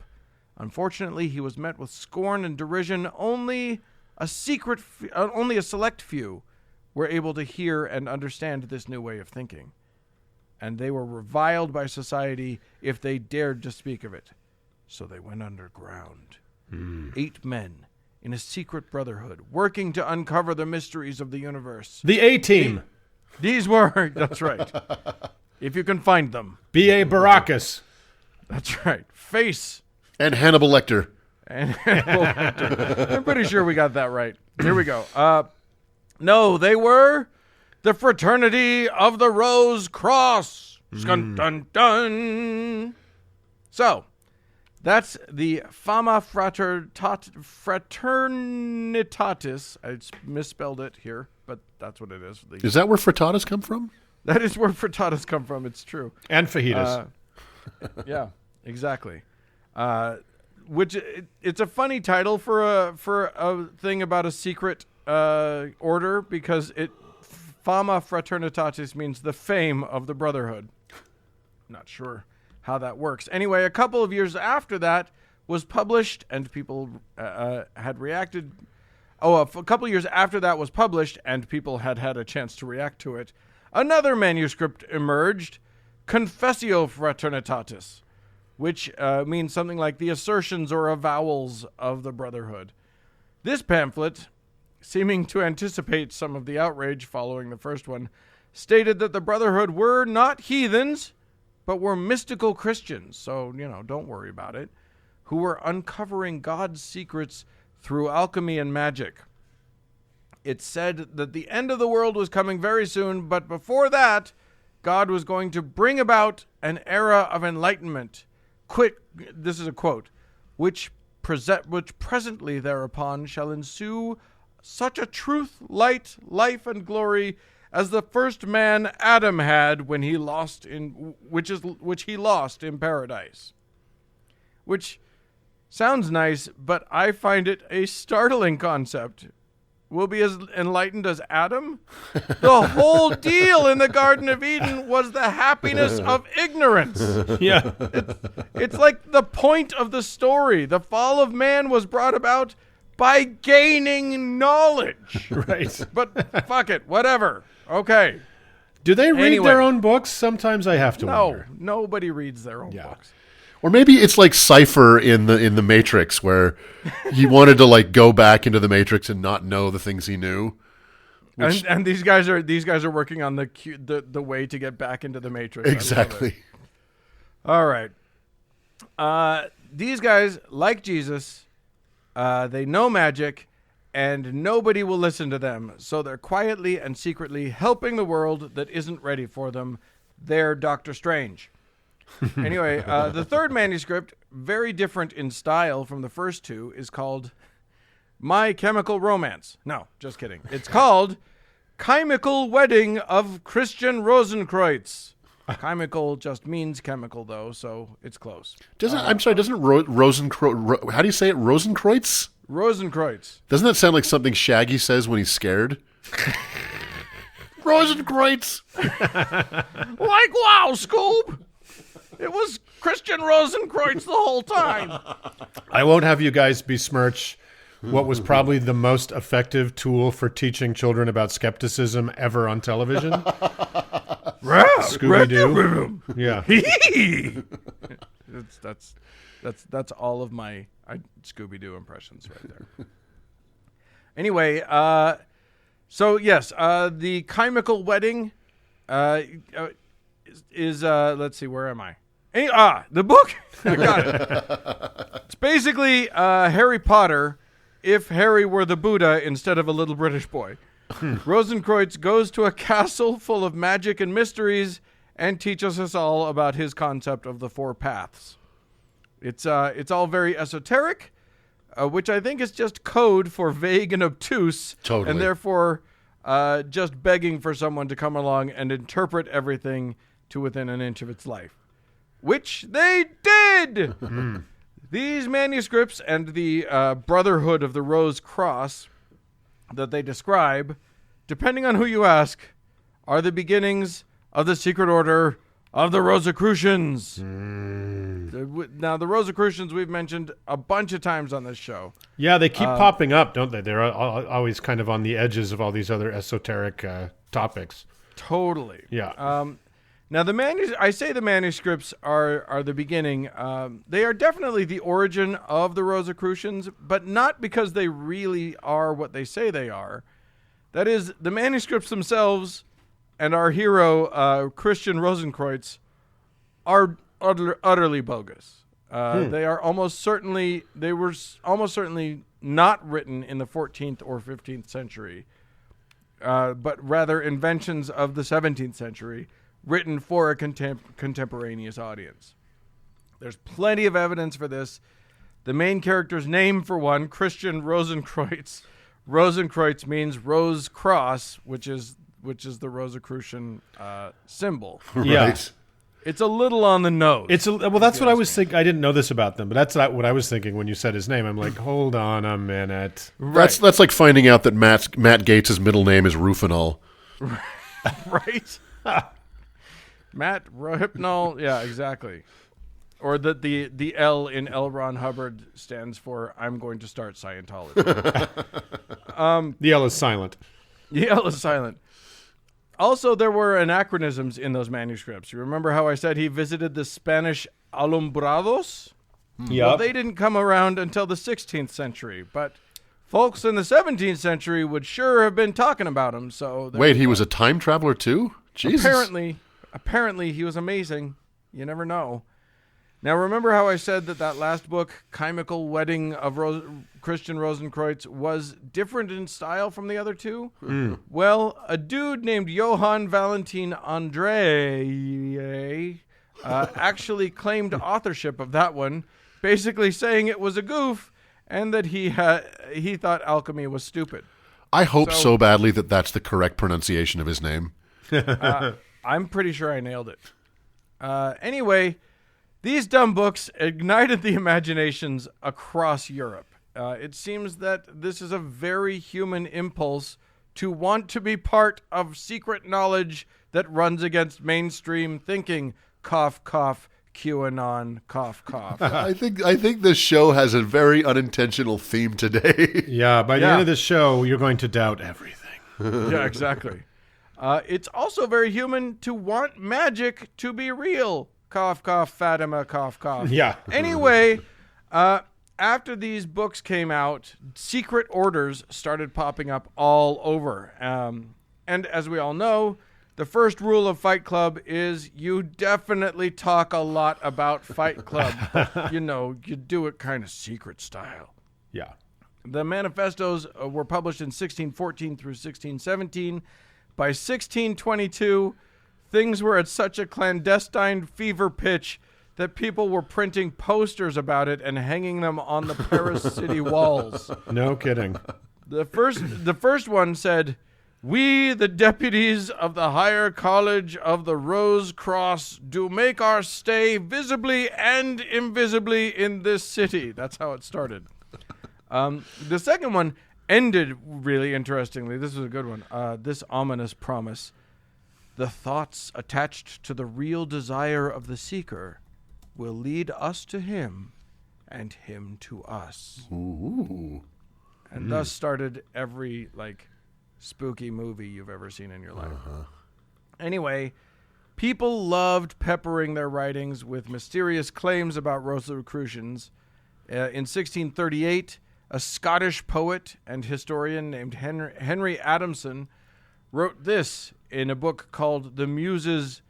Unfortunately, he was met with scorn and derision. Only a select few were able to hear and understand this new way of thinking. And they were reviled by society if they dared to speak of it. So they went underground. 8 men in a secret brotherhood, working to uncover the mysteries of the universe. The A-Team. These were, that's right. If you can find them. B.A. Baracus. That's right. Face. And Hannibal Lecter. And Hannibal Lecter. I'm pretty sure we got that right. Here we go. No, they were the Fraternity of the Rose Cross. Dun, dun, dun. So, that's the Fama Fraternitatis. I misspelled it here, but that's what it is. Is that where frittatas come from? That is where frittatas come from. It's true. And fajitas. Yeah, exactly. Which it's a funny title for a thing about a secret order, because Fama Fraternitatis means the fame of the brotherhood. Not sure how that works. Anyway, a couple of years after that was published, and people had reacted. A couple of years after that was published, and people had a chance to react to it. Another manuscript emerged, Confessio Fraternitatis, which means something like the assertions or avowals of the brotherhood. This pamphlet seeming to anticipate some of the outrage following the first one, stated that the Brotherhood were not heathens, but were mystical Christians, so, don't worry about it, who were uncovering God's secrets through alchemy and magic. It said that the end of the world was coming very soon, but before that, God was going to bring about an era of enlightenment. This is a quote, which presently thereupon shall ensue such a truth, light, life, and glory as the first man Adam had when he lost which he lost in paradise. Which sounds nice, but I find it a startling concept. Will be as enlightened as Adam? The whole deal in the Garden of Eden was the happiness of ignorance. Yeah. It's like the point of the story. The fall of man was brought about by gaining knowledge. Right. But fuck it, whatever. Okay. Do they read Anyway. their own books? Sometimes I have to No, wonder. nobody reads their own books. Or maybe it's like Cypher in the Matrix, where he wanted to like go back into the Matrix and not know the things he knew. And these guys are working on the way to get back into the Matrix. Exactly. All right. These guys, like Jesus, they know magic, and nobody will listen to them. So they're quietly and secretly helping the world that isn't ready for them. They're Doctor Strange. Anyway, the third manuscript, very different in style from the first two, is called My Chemical Romance. No, just kidding. It's called Chemical Wedding of Christian Rosenkreutz. Chemical just means chemical, though, so it's close. Doesn't Rosenkreutz? How do you say it? Rosenkreutz? Rosenkreutz. Doesn't that sound like something Shaggy says when he's scared? Rosenkreutz. Like, wow, Scoob! It was Christian Rosenkreutz the whole time. I won't have you guys besmirch what was probably the most effective tool for teaching children about skepticism ever on television. Scooby-Doo. Yeah. That's all of my Scooby-Doo impressions right there. Anyway, so yes, the chemical wedding is let's see, where am I? The book. I got it. It's basically Harry Potter if Harry were the Buddha instead of a little British boy. Rosenkreutz goes to a castle full of magic and mysteries and teaches us all about his concept of the four paths. It's all very esoteric, which I think is just code for vague and obtuse, Totally. and therefore just begging for someone to come along and interpret everything to within an inch of its life. Which they did! These manuscripts and the Brotherhood of the Rose Cross that they describe, depending on who you ask, are the beginnings of the secret order of the Rosicrucians. Now, the Rosicrucians we've mentioned a bunch of times on this show. Yeah, they keep popping up, don't they? They're always kind of on the edges of all these other esoteric topics. Totally. Yeah. Now, I say the manuscripts are the beginning. They are definitely the origin of the Rosicrucians, but not because they really are what they say they are. That is, the manuscripts themselves and our hero, Christian Rosenkreutz, are utterly bogus. They were almost certainly not written in the 14th or 15th century, but rather inventions of the 17th century, written for a contemporaneous audience. There's plenty of evidence for this. The main character's name, for one, Christian Rosenkreutz. Rosenkreutz means Rose Cross, which is the Rosicrucian symbol. Yeah. Right. It's a little on the nose. That's what I was thinking. I didn't know this about them, but that's not what I was thinking when you said his name. I'm like, hold on a minute. Right. That's like finding out that Matt Gates' middle name is Rufinol. Right? Matt Rohypnol, yeah, exactly. Or that the L in L. Ron Hubbard stands for I'm going to start Scientology. The L is silent. The L is silent. Also, there were anachronisms in those manuscripts. You remember how I said he visited the Spanish Alumbrados? Yeah. Well, they didn't come around until the 16th century, but folks in the 17th century would sure have been talking about him. So Wait, he was a time traveler too? Jesus. Apparently he was amazing. You never know. Now, remember how I said that last book, Chemical Wedding of Christian Rosenkreutz, was different in style from the other two? Mm. Well, a dude named Johann Valentin André actually claimed authorship of that one, basically saying it was a goof and that he thought alchemy was stupid. I hope so badly that that's the correct pronunciation of his name. I'm pretty sure I nailed it. Anyway, these dumb books ignited the imaginations across Europe. It seems that this is a very human impulse to want to be part of secret knowledge that runs against mainstream thinking. Cough, cough, QAnon, cough, cough. I think this show has a very unintentional theme today. Yeah, by the end of this show, you're going to doubt everything. Yeah, exactly. It's also very human to want magic to be real. Cough, cough, Fatima, cough, cough. Yeah. Anyway, after these books came out, secret orders started popping up all over. And as we all know, the first rule of Fight Club is you definitely talk a lot about Fight Club. But, you do it kind of secret style. Yeah. The manifestos were published in 1614 through 1617. By 1622, things were at such a clandestine fever pitch that people were printing posters about it and hanging them on the Paris city walls. No kidding. The first one said, "We, the deputies of the Higher College of the Rose Cross, do make our stay visibly and invisibly in this city." That's how it started. The second one ended really interestingly. This was a good one. This ominous promise: "The thoughts attached to the real desire of the seeker will lead us to him and him to us." Ooh. And thus started every, spooky movie you've ever seen in your life. Anyway, people loved peppering their writings with mysterious claims about Rosicrucians. In 1638, a Scottish poet and historian named Henry Adamson wrote this in a book called The Muses'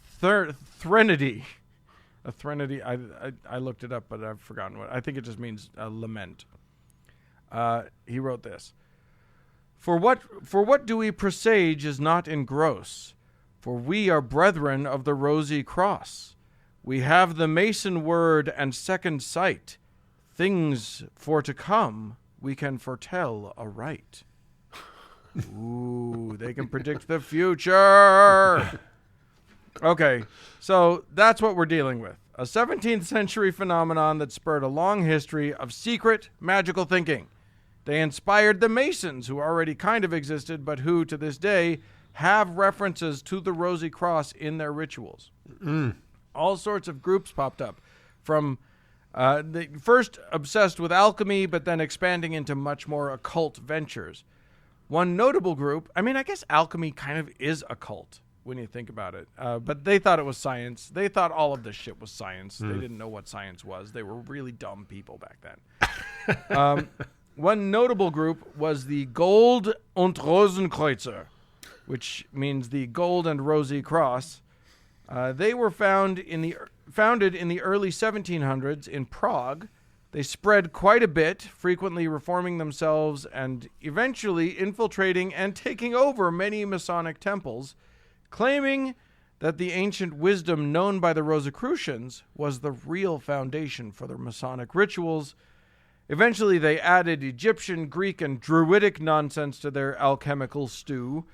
Threnody. A threnody, I looked it up, but I've forgotten what. I think it just means lament. He wrote this. For what do we presage is not engross, for we are brethren of the rosy cross. We have the mason word and second sight. Things for to come we can foretell aright. Ooh, they can predict the future. Okay, so that's what we're dealing with. A 17th century phenomenon that spurred a long history of secret magical thinking. They inspired the Masons, who already kind of existed, but who, to this day, have references to the Rosy Cross in their rituals. All sorts of groups popped up, from the first obsessed with alchemy, but then expanding into much more occult ventures. One notable group, I guess alchemy kind of is a cult when you think about it, but they thought it was science. They thought all of this shit was science. They didn't know what science was. They were really dumb people back then. One notable group was the Gold- und Rosenkreuzer, which means the Gold and Rosy Cross. They were founded in the early 1700s in Prague. They spread quite a bit, frequently reforming themselves and eventually infiltrating and taking over many Masonic temples, claiming that the ancient wisdom known by the Rosicrucians was the real foundation for their Masonic rituals. Eventually, they added Egyptian, Greek, and Druidic nonsense to their alchemical stew,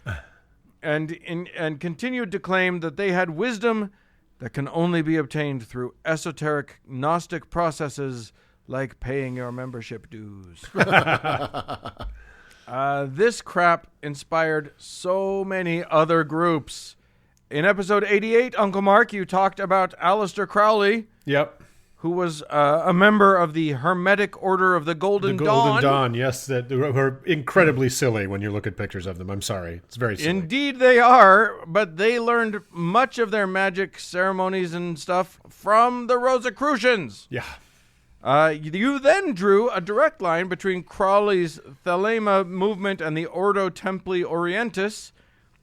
and continued to claim that they had wisdom that can only be obtained through esoteric Gnostic processes like paying your membership dues. This crap inspired so many other groups. In episode 88, Uncle Mark, you talked about Aleister Crowley. Yep. Who was a member of the Hermetic Order of the Golden Dawn. The Golden Dawn, yes, that are incredibly silly when you look at pictures of them. I'm sorry. It's very silly. Indeed they are, but they learned much of their magic ceremonies and stuff from the Rosicrucians. Yeah. You then drew a direct line between Crawley's Thelema movement and the Ordo Templi Orientis,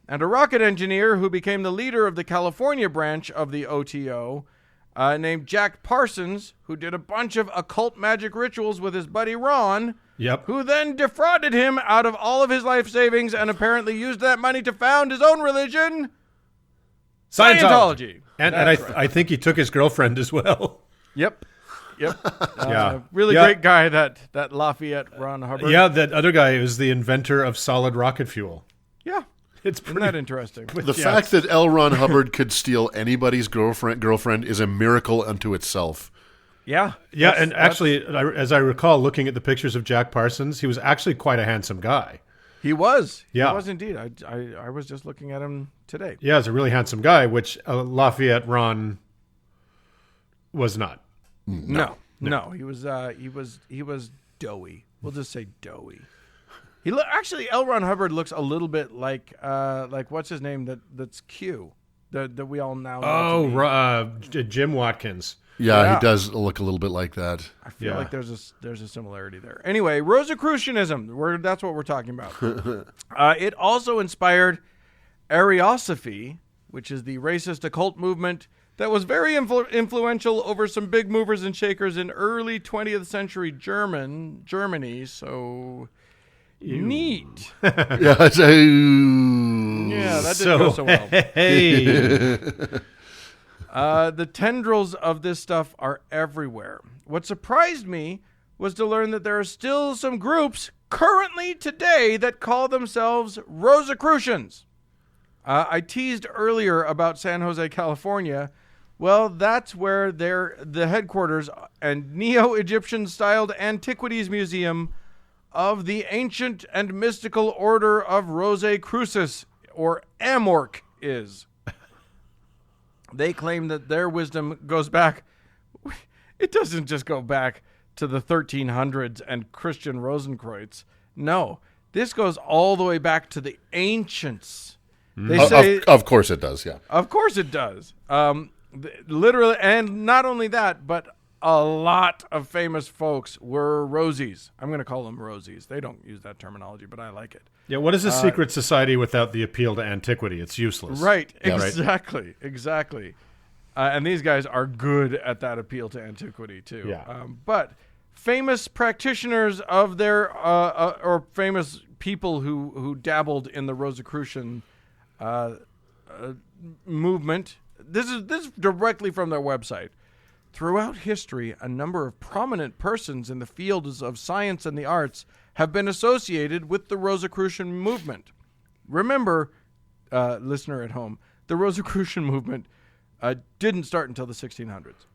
and a rocket engineer who became the leader of the California branch of the OTO, named Jack Parsons, who did a bunch of occult magic rituals with his buddy Ron, who then defrauded him out of all of his life savings and apparently used that money to found his own religion, Scientology. And I think he took his girlfriend as well. Yep. Yeah. Really great guy, that Lafayette Ron Hubbard. Yeah, that other guy is the inventor of solid rocket fuel. Yeah. Isn't that interesting? The fact that L. Ron Hubbard could steal anybody's girlfriend is a miracle unto itself. Yeah. Yeah, and actually, as I recall, looking at the pictures of Jack Parsons, he was actually quite a handsome guy. He was. Yeah. He was indeed. I was just looking at him today. Yeah, he's a really handsome guy, which Lafayette Ron was not. No. He was doughy. We'll just say doughy. Actually, L. Ron Hubbard looks a little bit like what's his name that's Q that we all now know. Jim Watkins. Yeah, he does look a little bit like that. I feel like there's a similarity there. Anyway, Rosicrucianism, that's what we're talking about. It also inspired Ariosophy, which is the racist occult movement that was very influential over some big movers and shakers in early 20th century Germany. So neat. Yeah, that didn't go so well. Hey. The tendrils of this stuff are everywhere. What surprised me was to learn that there are still some groups currently today that call themselves Rosicrucians. I teased earlier about San Jose, California. Well, that's where the headquarters and Neo-Egyptian styled antiquities museum of the ancient and mystical order of Rosicrucians, or Amorc, is. They claim that their wisdom goes back. It doesn't just go back to the 1300s and Christian Rosenkreuz. No, this goes all the way back to the ancients. They say, of course it does, yeah. Of course it does. Literally, and not only that, but a lot of famous folks were Rosies. I'm going to call them Rosies. They don't use that terminology, but I like it. Yeah, what is a secret society without the appeal to antiquity? It's useless. Right, Yeah, exactly. And these guys are good at that appeal to antiquity, too. Yeah. But famous practitioners of their, or famous people who dabbled in the Rosicrucian movement, this is directly from their website. Throughout history, a number of prominent persons in the fields of science and the arts have been associated with the Rosicrucian movement. Remember, listener at home, the Rosicrucian movement didn't start until the 1600s.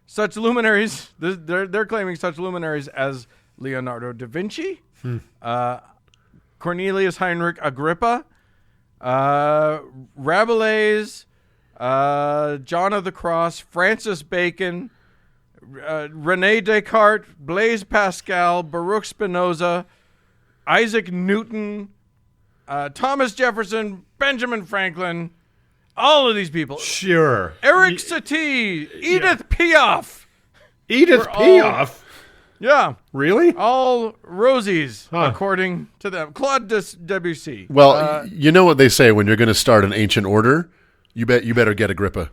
Such luminaries, they're claiming such luminaries as Leonardo da Vinci, Cornelius Heinrich Agrippa, Rabelais, John of the Cross, Francis Bacon, René Descartes, Blaise Pascal, Baruch Spinoza, Isaac Newton, Thomas Jefferson, Benjamin Franklin, all of these people. Sure. Eric Satie, Edith Piaf. Edith Piaf? Yeah. Really? All Rosies, according to them. Claude Debussy. Well, you know what they say when you're going to start an ancient order? You better get Agrippa.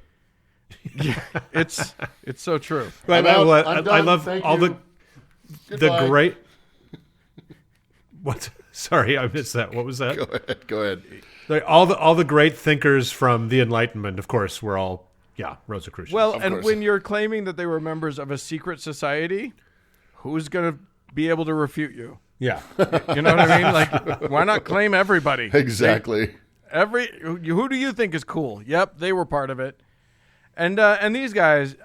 Yeah, it's so true. I love all the great. What? Sorry, I missed that. What was that? Go ahead. All the great thinkers from the Enlightenment, of course, were all Rosicrucians. Well, and when you're claiming that they were members of a secret society, who's going to be able to refute you? Yeah, you know what I mean. Like, why not claim everybody? Exactly. Who do you think is cool? Yep, they were part of it. And these guys,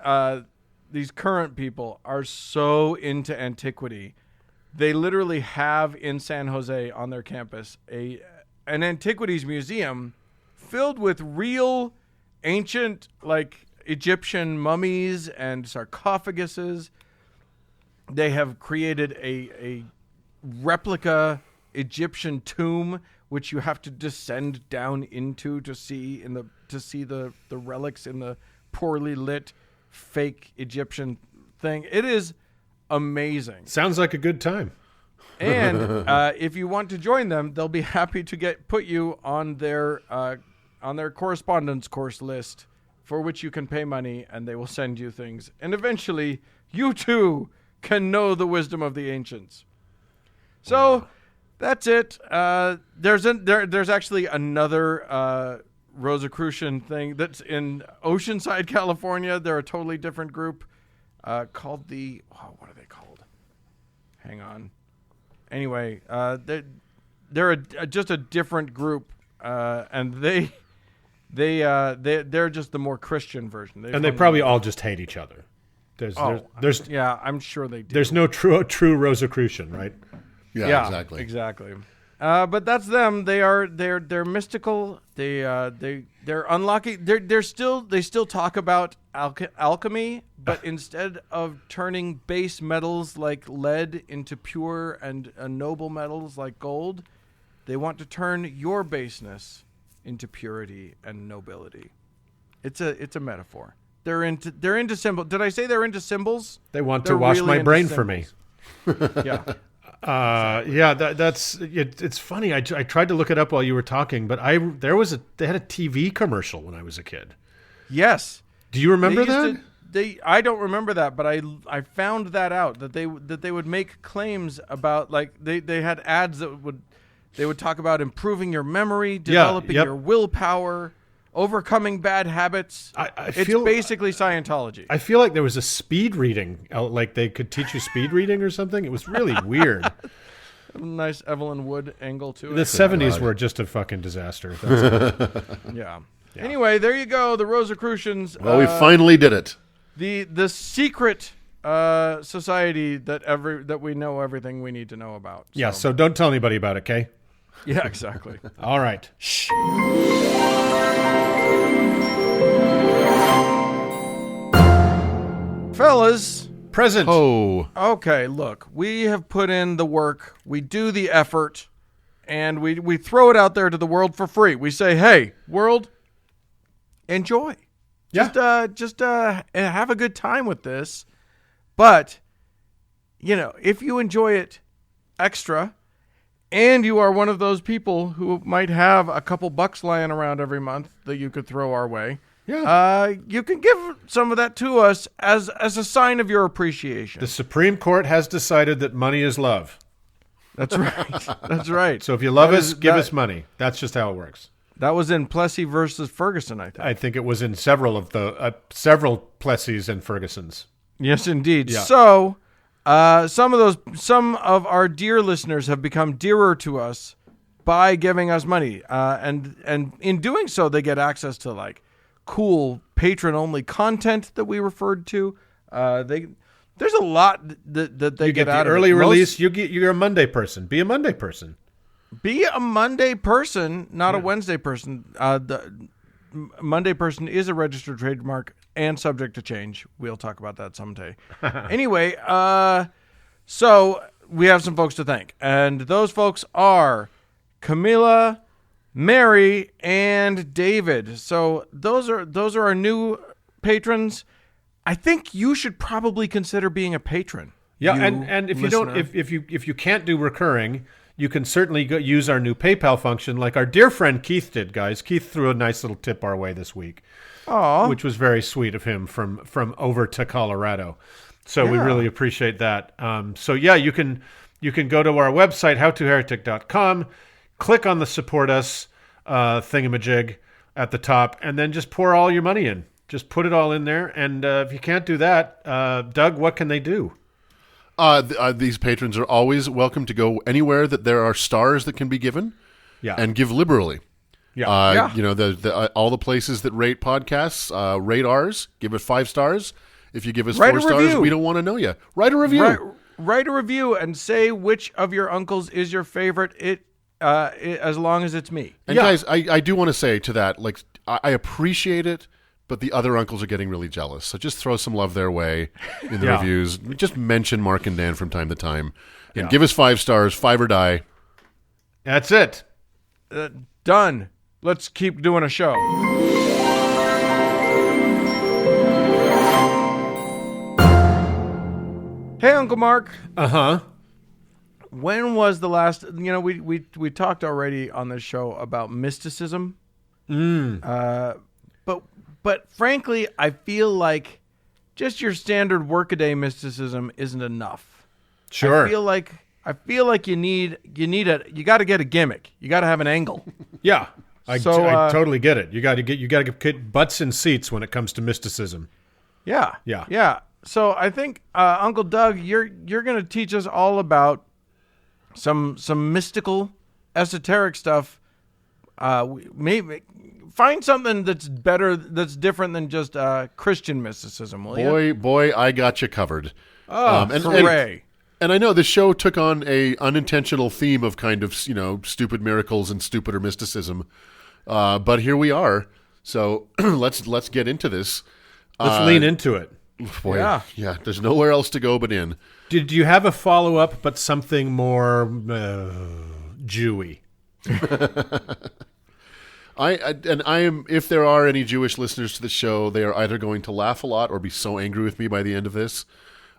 these current people, are so into antiquity. They literally have in San Jose on their campus an antiquities museum filled with real ancient, like, Egyptian mummies and sarcophaguses. They have created a replica Egyptian tomb, which you have to descend down into to see the relics in the poorly lit fake Egyptian thing. It is amazing. Sounds like a good time. And if you want to join them, they'll be happy to put you on their correspondence course list, for which you can pay money, and they will send you things. And eventually, you too can know the wisdom of the ancients. So that's it. There's actually another Rosicrucian thing that's in Oceanside, California. They're a totally different group called what are they called? Hang on. Anyway, they're just a different group, and they're just the more Christian version. And they probably all just hate each other. There's yeah, I'm sure they do. There's no true Rosicrucian, right? Yeah, exactly. But that's them. They're mystical. They're unlocking. They still talk about alchemy, but instead of turning base metals like lead into pure and noble metals like gold, they want to turn your baseness into purity and nobility. It's a metaphor. They're into symbol. Did I say they're into symbols? They want to wash my brain for me. Yeah. That's it. It's funny. I tried to look it up while you were talking, but they had a TV commercial when I was a kid. Yes. Do you remember that? I don't remember that, but I found that out that they would make claims about, like, they had ads that would talk about improving your memory, developing your willpower, overcoming bad habits. It's basically Scientology. I feel like there was a speed reading, like they could teach you speed reading or something. It was really weird. Nice Evelyn Wood angle to it. The 70s were just a fucking disaster. Yeah. Anyway, there you go. The Rosicrucians. Well, we finally did it. The secret society that we know everything we need to know about. Yeah. So don't tell anybody about it, okay? Yeah, exactly. All right. Shh. Fellas. Present. Oh. Okay, look. We have put in the work. We do the effort. And we throw it out there to the world for free. We say, hey, world, enjoy. Yeah. Just have a good time with this. But, if you enjoy it extra, and you are one of those people who might have a couple bucks lying around every month that you could throw our way, you can give some of that to us as a sign of your appreciation. The Supreme Court has decided that money is love. That's right. That's right. So if you love us, give us money. That's just how it works. That was in Plessy versus Ferguson, I think. I think it was in several Plesseys and Fergusons. Yes, indeed. Yeah. So, some of our dear listeners have become dearer to us by giving us money, and in doing so, they get access to, like, cool patron-only content that we referred to. There's a lot that they get out of it. Early release. You're a Monday person. Be a Monday person. Be a Monday person, not a Wednesday person. The Monday person is a registered trademark and subject to change. We'll talk about that someday. Anyway, so we have some folks to thank, and those folks are Camilla, Mary, and David. So those are our new patrons. I think you should probably consider being a patron. Yeah, and if listener. if you can't do recurring, you can certainly use our new PayPal function, like our dear friend Keith did, guys. Keith threw a nice little tip our way this week, which was very sweet of him from over to Colorado. So we really appreciate that. So yeah, you can go to our website, howtoheretic.com, click on the support us thingamajig at the top, and then just pour all your money in. Just put it all in there. And if you can't do that, Doug, what can they do? These patrons are always welcome to go anywhere that there are stars that can be given, and give liberally. All the places that rate podcasts, rate ours. Give it 5 stars. If you give us 4 stars, we don't want to know you. Write a review. Write a review and say which of your uncles is your favorite. As long as it's me. And guys, I do want to say to that, like, I appreciate it. But the other uncles are getting really jealous. So just throw some love their way in the reviews. Just mention Mark and Dan from time to time. And give us 5 stars, 5 or die. That's it. Done. Let's keep doing a show. Hey, Uncle Mark. Uh-huh. When was the last? We talked already on this show about mysticism. But frankly, I feel like just your standard workaday mysticism isn't enough. Sure. I feel like you got to get a gimmick. You got to have an angle. Yeah. I totally get it. You got to get butts in seats when it comes to mysticism. Yeah. Yeah. Yeah. So I think Uncle Doug, you're going to teach us all about some mystical, esoteric stuff. Maybe find something that's better, that's different than just Christian mysticism, will you? Boy, I got you covered. Oh, hooray. And I know the show took on a unintentional theme of kind of, stupid miracles and stupider mysticism. But here we are. So let's get into this. Let's lean into it. Boy, yeah. There's nowhere else to go but in. Did you have a follow-up, but something more Jewy? I am. If there are any Jewish listeners to the show, they are either going to laugh a lot or be so angry with me by the end of this.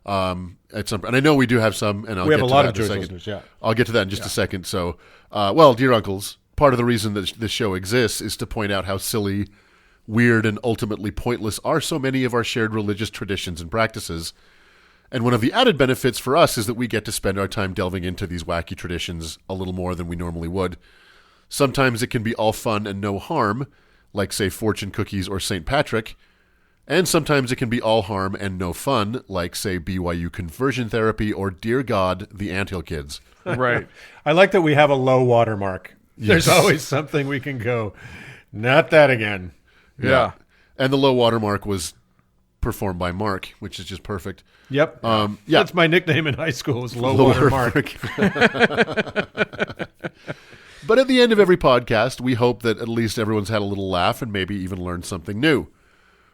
And I know we do have some, and we have a lot of Jewish listeners. Yeah, I'll get to that in just a second. So, well, dear uncles, part of the reason that this show exists is to point out how silly, weird, and ultimately pointless are so many of our shared religious traditions and practices. And one of the added benefits for us is that we get to spend our time delving into these wacky traditions a little more than we normally would. Sometimes it can be all fun and no harm, like, say, fortune cookies or St. Patrick. And sometimes it can be all harm and no fun, like, say, BYU conversion therapy or, dear God, the Anthill Kids. Right. I like that we have a low water mark. Yes. There's always something we can go, not that again. Yeah. And the low water mark was performed by Mark, which is just perfect. Yep. Yeah. That's my nickname in high school, was low water mark. But at the end of every podcast, we hope that at least everyone's had a little laugh and maybe even learned something new.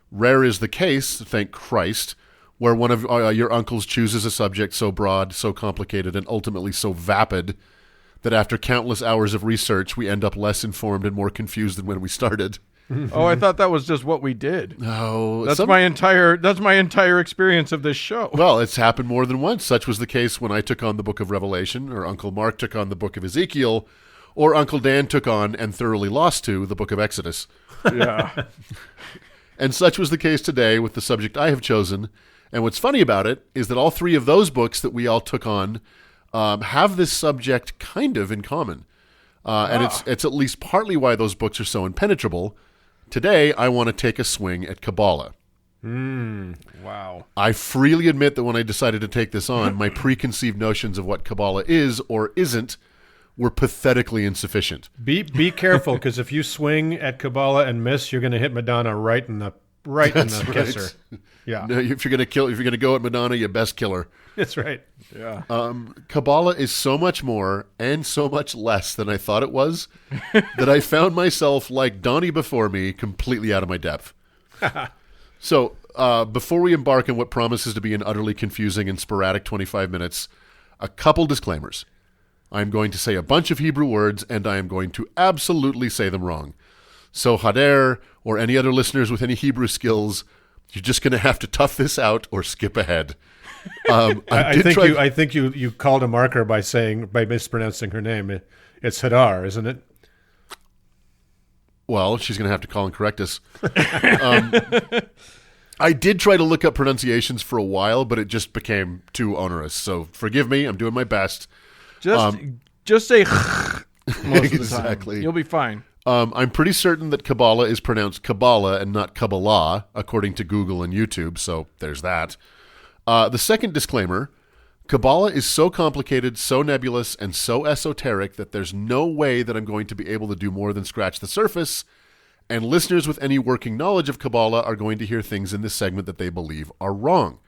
Rare is the case, thank Christ, where one of your uncles chooses a subject so broad, so complicated, and ultimately so vapid that after countless hours of research, we end up less informed and more confused than when we started. Oh, I thought that was just what we did. No, that's my entire experience of this show. Well, it's happened more than once. Such was the case when I took on the book of Revelation, or Uncle Mark took on the book of Ezekiel, or Uncle Dan took on and thoroughly lost to the book of Exodus. Yeah. And such was the case today with the subject I have chosen. And what's funny about it is that all three of those books that we all took on have this subject kind of in common. And it's at least partly why those books are so impenetrable. Today, I want to take a swing at Kabbala. Wow. I freely admit that when I decided to take this on, my preconceived notions of what Kabbala is or isn't were pathetically insufficient. Be careful, because if you swing at Kabbala and miss, you're going to hit Madonna right in the kisser. Yeah. No, if you're going to go at Madonna, you best kill her. That's right. Yeah. Kabbala is so much more and so much less than I thought it was that I found myself, like Donnie before me, completely out of my depth. So, before we embark on what promises to be an utterly confusing and sporadic 25 minutes, a couple disclaimers. I'm going to say a bunch of Hebrew words, and I am going to absolutely say them wrong. So, Hader, or any other listeners with any Hebrew skills, you're just going to have to tough this out or skip ahead. I think you called a marker by mispronouncing her name. It's Hadar, isn't it? Well, she's going to have to call and correct us. I did try to look up pronunciations for a while, but it just became too onerous. So forgive me. I'm doing my best. Just say most exactly. Of the time. You'll be fine. I'm pretty certain that Kabbala is pronounced Kabbala and not Kabbalah, according to Google and YouTube, so there's that. The second disclaimer, Kabbala is so complicated, so nebulous, and so esoteric that there's no way that I'm going to be able to do more than scratch the surface, and listeners with any working knowledge of Kabbala are going to hear things in this segment that they believe are wrong.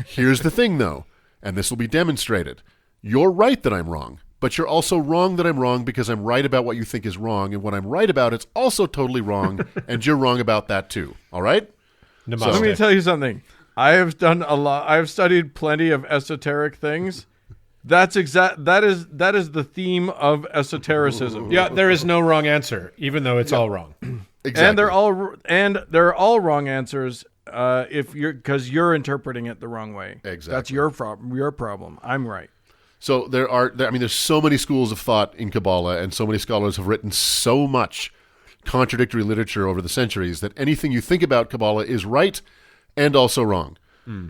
Here's the thing, though, and this will be demonstrated. You're right that I'm wrong, but you're also wrong that I'm wrong because I'm right about what you think is wrong, and what I'm right about, it's also totally wrong, and you're wrong about that too. All right? So let me tell you something. I have done a lot. I've studied plenty of esoteric things. That is the theme of esotericism. Yeah, there is no wrong answer, even though it's all wrong. Exactly. And they're all wrong answers, because you're interpreting it the wrong way. Exactly. That's your problem. Your problem. I'm right. So there's so many schools of thought in Kabbala, and so many scholars have written so much contradictory literature over the centuries that anything you think about Kabbala is right and also wrong.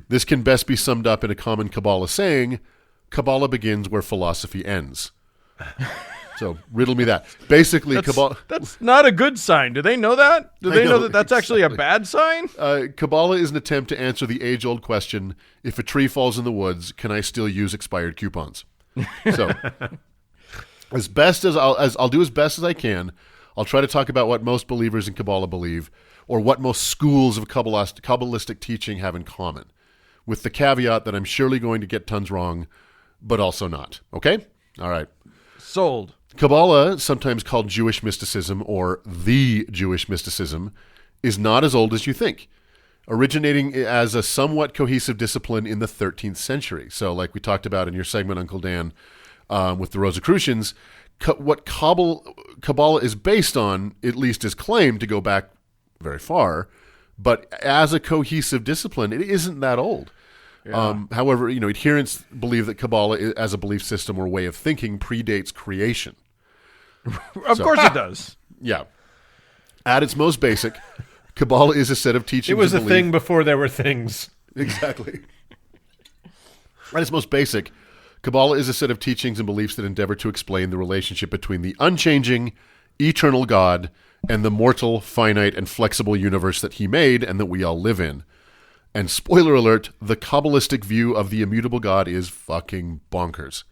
This can best be summed up in a common Kabbala saying, Kabbala begins where philosophy ends. So riddle me that. Basically, Kabbala... That's not a good sign. Do they know that? Do they know that that's actually a bad sign? Kabbala is an attempt to answer the age-old question, if a tree falls in the woods, can I still use expired coupons? So, I'll do as best as I can. I'll try to talk about what most believers in Kabbala believe, or what most schools of Kabbalistic teaching have in common, with the caveat that I'm surely going to get tons wrong, but also not. Okay? All right. Sold. Kabbala, sometimes called Jewish mysticism or the Jewish mysticism, is not as old as you think, originating as a somewhat cohesive discipline in the 13th century. So like we talked about in your segment, Uncle Dan, with the Rosicrucians, what Kabbala is based on, at least is claimed to go back very far, but as a cohesive discipline, it isn't that old. Yeah. However, adherents believe that Kabbala as a belief system or way of thinking predates creation. Of course it does. Yeah. At its most basic, Kabbala is a set of teachings. It was a thing before there were things. Exactly. At its most basic, Kabbala is a set of teachings and beliefs that endeavor to explain the relationship between the unchanging, eternal God and the mortal, finite, and flexible universe that he made and that we all live in. And spoiler alert, the Kabbalistic view of the immutable God is fucking bonkers.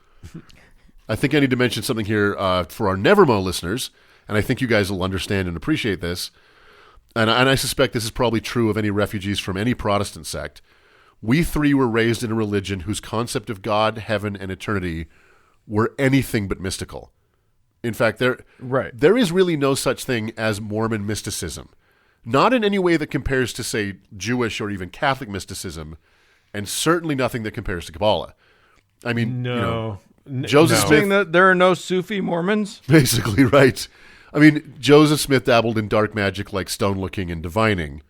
I think I need to mention something here for our Nevermo listeners, and I think you guys will understand and appreciate this. And I suspect this is probably true of any refugees from any Protestant sect. We three were raised in a religion whose concept of God, heaven, and eternity were anything but mystical. In fact, there is really no such thing as Mormon mysticism. Not in any way that compares to, say, Jewish or even Catholic mysticism, and certainly nothing that compares to Kabbala. I mean, Joseph Smith... Saying that there are no Sufi Mormons? Basically, right. I mean, Joseph Smith dabbled in dark magic like stone looking and divining,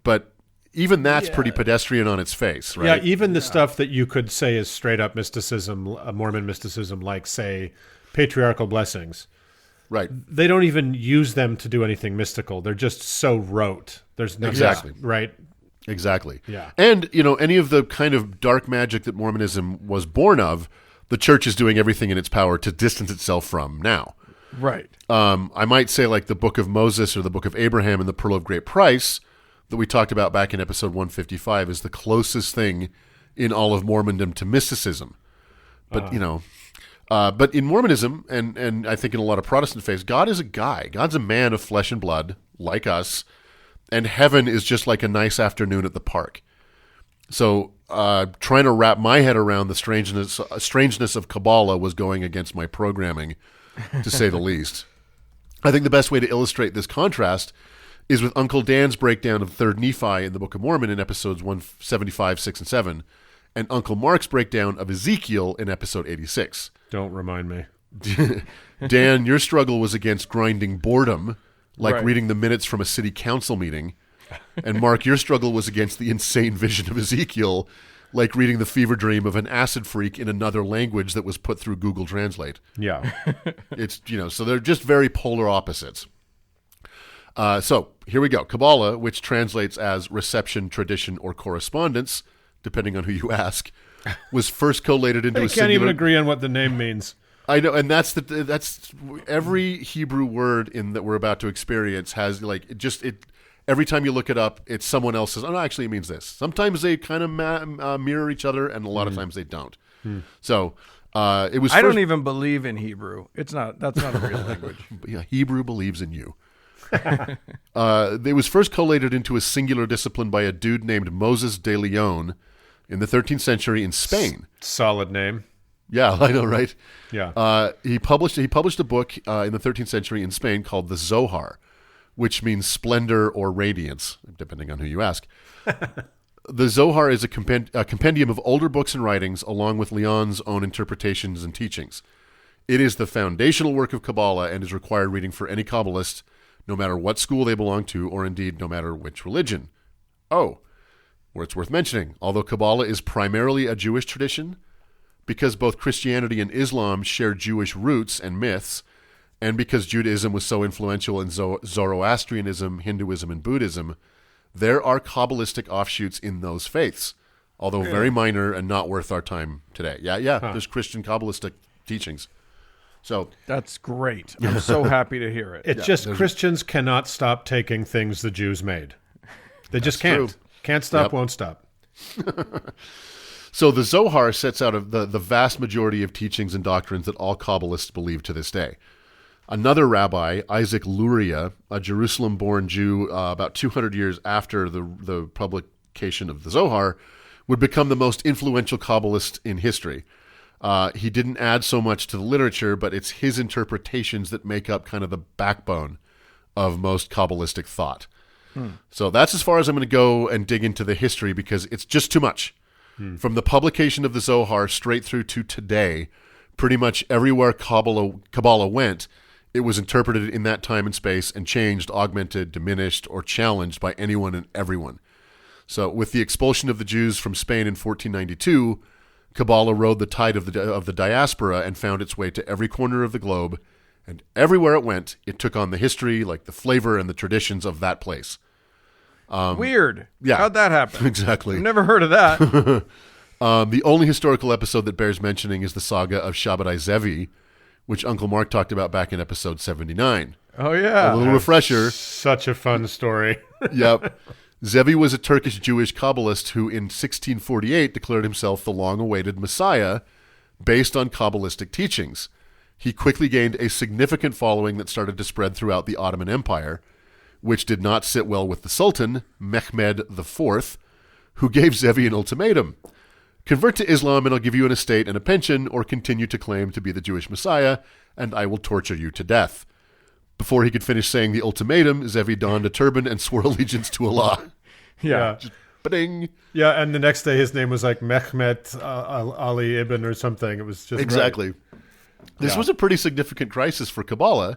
but even that's pretty pedestrian on its face, right? Yeah, even the stuff that you could say is straight up mysticism, Mormon mysticism, like, say, patriarchal blessings. Right. They don't even use them to do anything mystical. They're just so rote. There's no Exactly. Right. Exactly. Yeah. And, any of the kind of dark magic that Mormonism was born of, the church is doing everything in its power to distance itself from now. Right. I might say like the Book of Moses or the Book of Abraham and the Pearl of Great Price that we talked about back in episode 155 is the closest thing in all of Mormondom to mysticism. But, but in Mormonism, and I think in a lot of Protestant faiths, God is a guy. God's a man of flesh and blood, like us, and heaven is just like a nice afternoon at the park. So trying to wrap my head around the strangeness of Kabbala was going against my programming, to say the least. I think the best way to illustrate this contrast is with Uncle Dan's breakdown of 3rd Nephi in the Book of Mormon in episodes 175, 6, and 7, and Uncle Mark's breakdown of Ezekiel in episode 86. Don't remind me. Dan, your struggle was against grinding boredom, like Right. reading the minutes from a city council meeting. And Mark, your struggle was against the insane vision of Ezekiel, like reading the fever dream of an acid freak in another language that was put through Google Translate. Yeah. It's, so they're just very polar opposites. So here we go. Kabbala, which translates as reception, tradition, or correspondence, depending on who you ask, was first collated into They a can't singular... even agree on what the name means. I know, and that's every Hebrew word in that we're about to experience has every time you look it up, it's someone else says, oh, no, actually it means this. Sometimes they kind of mirror each other, and a lot of times they don't. So it was. I don't even believe in Hebrew. That's not a real language. Yeah, Hebrew believes in you. It was first collated into a singular discipline by a dude named Moses de Leon in the 13th century in Spain. Solid name. Yeah, I know, right? Yeah. He published a book in the 13th century in Spain called the Zohar, which means splendor or radiance, depending on who you ask. The Zohar is a compendium of older books and writings, along with Leon's own interpretations and teachings. It is the foundational work of Kabbala and is required reading for any Kabbalist, no matter what school they belong to, or indeed no matter which religion. Oh, well, it's worth mentioning, although Kabbala is primarily a Jewish tradition, because both Christianity and Islam share Jewish roots and myths, and because Judaism was so influential in Zoroastrianism, Hinduism, and Buddhism, there are Kabbalistic offshoots in those faiths, although very minor and not worth our time today. There's Christian Kabbalistic teachings. So that's great. I'm so happy to hear it. It's just Christians cannot stop taking things the Jews made. They just can't. True. Can't stop, won't stop. So the Zohar sets out the vast majority of teachings and doctrines that all Kabbalists believe to this day. Another rabbi, Isaac Luria, a Jerusalem-born Jew about 200 years after the publication of the Zohar, would become the most influential Kabbalist in history. He didn't add so much to the literature, but it's his interpretations that make up kind of the backbone of most Kabbalistic thought. So that's as far as I'm going to go and dig into the history because it's just too much. From the publication of the Zohar straight through to today, pretty much everywhere Kabbala went, it was interpreted in that time and space and changed, augmented, diminished, or challenged by anyone and everyone. So with the expulsion of the Jews from Spain in 1492, Kabbala rode the tide of the diaspora and found its way to every corner of the globe, and everywhere it went, it took on the history, like the flavor and the traditions of that place. Weird. Yeah. How'd that happen? Exactly. I've never heard of that. The only historical episode that bears mentioning is the saga of Shabbatai Zevi, which Uncle Mark talked about back in episode 79. Oh, yeah. A little refresher. Such a fun story. Yep. Zevi was a Turkish-Jewish Kabbalist who in 1648 declared himself the long-awaited Messiah based on Kabbalistic teachings. He quickly gained a significant following that started to spread throughout the Ottoman Empire, which did not sit well with the Sultan, Mehmed IV, who gave Zevi an ultimatum. Convert to Islam and I'll give you an estate and a pension, or continue to claim to be the Jewish Messiah, and I will torture you to death. Before he could finish saying the ultimatum, Zevi donned a turban and swore allegiance to Allah. Yeah. Just ba-ding. Yeah, and the next day his name was like Mehmet Ali Ibn or something. It was just Exactly. Right. This was a pretty significant crisis for Kabbala,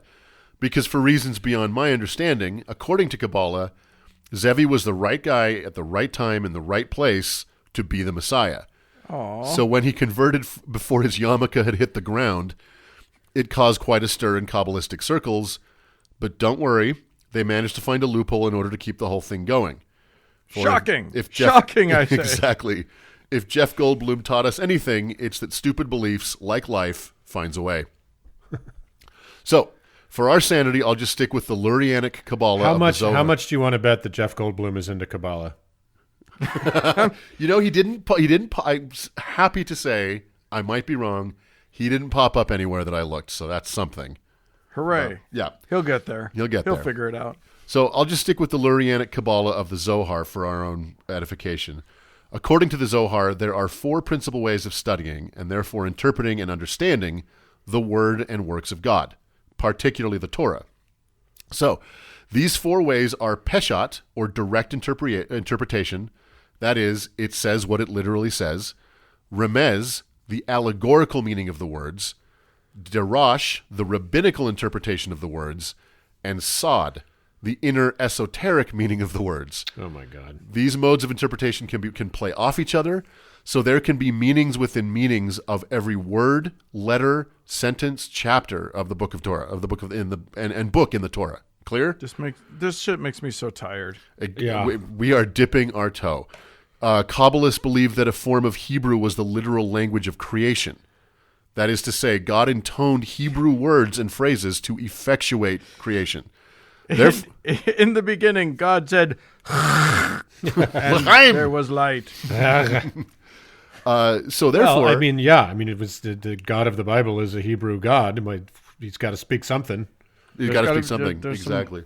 because for reasons beyond my understanding, according to Kabbala, Zevi was the right guy at the right time in the right place to be the Messiah. Aww. So when he converted before his yarmulke had hit the ground, it caused quite a stir in Kabbalistic circles. But don't worry, they managed to find a loophole in order to keep the whole thing going. Shocking. Shocking, I say. Exactly. If Jeff Goldblum taught us anything, it's that stupid beliefs, like life, finds a way. So, for our sanity, I'll just stick with the Lurianic Kabbala of the Zohar. How much do you want to bet that Jeff Goldblum is into Kabbala? You know, he didn't. I'm happy to say, I might be wrong. He didn't pop up anywhere that I looked, so that's something. Hooray. Yeah. He'll get there. He'll figure it out. So I'll just stick with the Lurianic Kabbala of the Zohar for our own edification. According to the Zohar, there are 4 principal ways of studying, and therefore interpreting and understanding, the Word and works of God, particularly the Torah. So, these 4 ways are Peshat, or direct interpretation. That is, it says what it literally says. Remez, the allegorical meaning of the words. Derash, the rabbinical interpretation of the words. And Sod, the inner esoteric meaning of the words. Oh my God! These modes of interpretation can play off each other, so there can be meanings within meanings of every word, letter, sentence, chapter of the book of Torah, of the book of and book in the Torah. Clear? This shit makes me so tired. Yeah. We are dipping our toe. Kabbalists believe that a form of Hebrew was the literal language of creation. That is to say, God intoned Hebrew words and phrases to effectuate creation. In the beginning, God said, and there was light. So therefore, well, it was the God of the Bible is a Hebrew God. He's got to speak something. You've got to speak something. Exactly.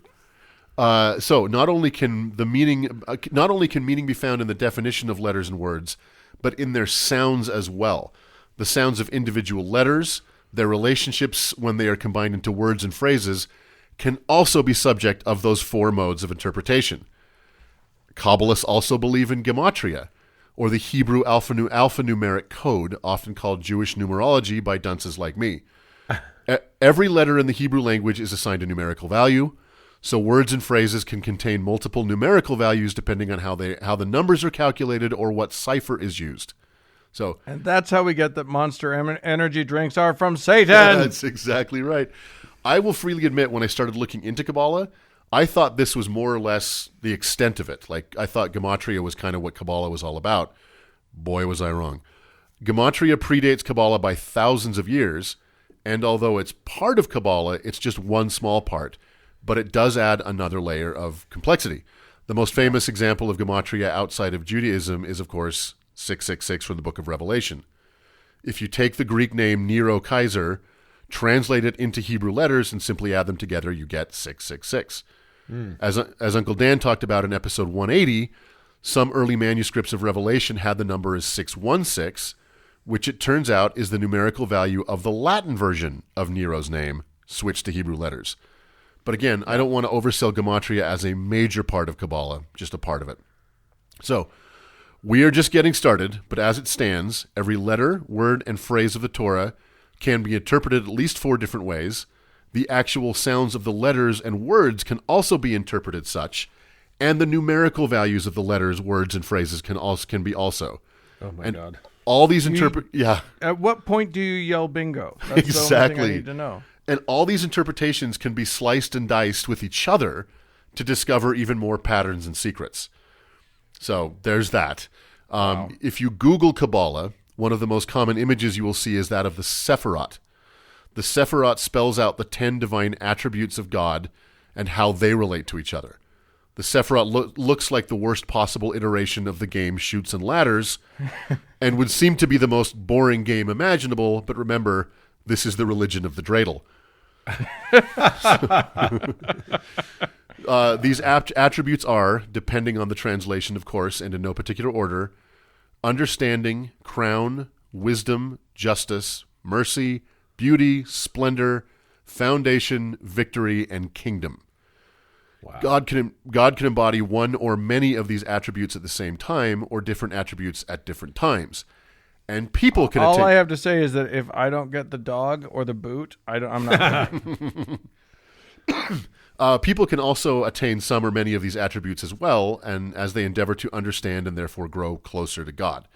So not only can meaning be found in the definition of letters and words, but in their sounds as well. The sounds of individual letters, their relationships when they are combined into words and phrases, can also be subject of those 4 modes of interpretation. Kabbalists also believe in gematria, or the Hebrew alphanumeric code, often called Jewish numerology by dunces like me. Every letter in the Hebrew language is assigned a numerical value, So words and phrases can contain multiple numerical values depending on how the numbers are calculated or what cipher is used. And that's how we get that Monster Energy drinks are from Satan. That's exactly right. I will freely admit, when I started looking into Kabbala, I thought this was more or less the extent of it. Like, I thought Gematria was kind of what Kabbala was all about. Boy, was I wrong. Gematria predates Kabbala by thousands of years, and although it's part of Kabbala, it's just one small part, but it does add another layer of complexity. The most famous example of Gematria outside of Judaism is, of course, 666 from the Book of Revelation. If you take the Greek name Nero Kaiser, translate it into Hebrew letters, and simply add them together, you get 666. As Uncle Dan talked about in episode 180, some early manuscripts of Revelation had the number as 616, which it turns out is the numerical value of the Latin version of Nero's name, switched to Hebrew letters. But again, I don't want to oversell Gematria as a major part of Kabbala, just a part of it. So, we are just getting started, but as it stands, every letter, word, and phrase of the Torah can be interpreted at least 4 different ways. The actual sounds of the letters and words can also be interpreted such, and the numerical values of the letters, words, and phrases can be also. Oh my God! All these At what point do you yell bingo? That's exactly. the only thing I need to know. And all these interpretations can be sliced and diced with each other to discover even more patterns and secrets. So there's that. Wow. If you Google Kabbala, one of the most common images you will see is that of the Sephirot. The Sephirot spells out the 10 divine attributes of God and how they relate to each other. The Sephirot looks like the worst possible iteration of the game Chutes and Ladders and would seem to be the most boring game imaginable, but remember, this is the religion of the dreidel. These attributes are, depending on the translation, of course, and in no particular order, understanding, crown, wisdom, justice, mercy, beauty, splendor, foundation, victory, and kingdom. Wow. God can embody one or many of these attributes at the same time, or different attributes at different times. And people can All I have to say is that if I don't get the dog or the boot, I'm not people can also attain some or many of these attributes as well, and as they endeavor to understand and therefore grow closer to God.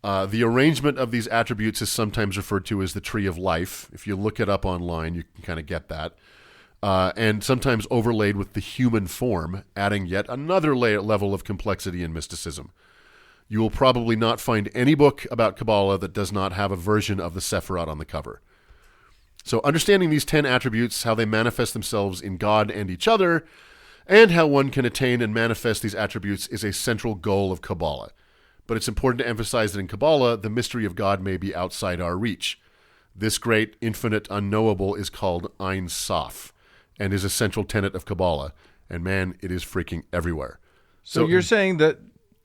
The arrangement of these attributes is sometimes referred to as the tree of life. If you look it up online, you can kind of get that. And sometimes overlaid with the human form, adding yet another level of complexity and mysticism. You will probably not find any book about Kabbala that does not have a version of the Sephirot on the cover. So understanding these 10 attributes, how they manifest themselves in God and each other, and how one can attain and manifest these attributes is a central goal of Kabbala. But it's important to emphasize that in Kabbala, the mystery of God may be outside our reach. This great, infinite, unknowable is called Ein Sof, and is a central tenet of Kabbala. And man, it is freaking everywhere. So you're saying that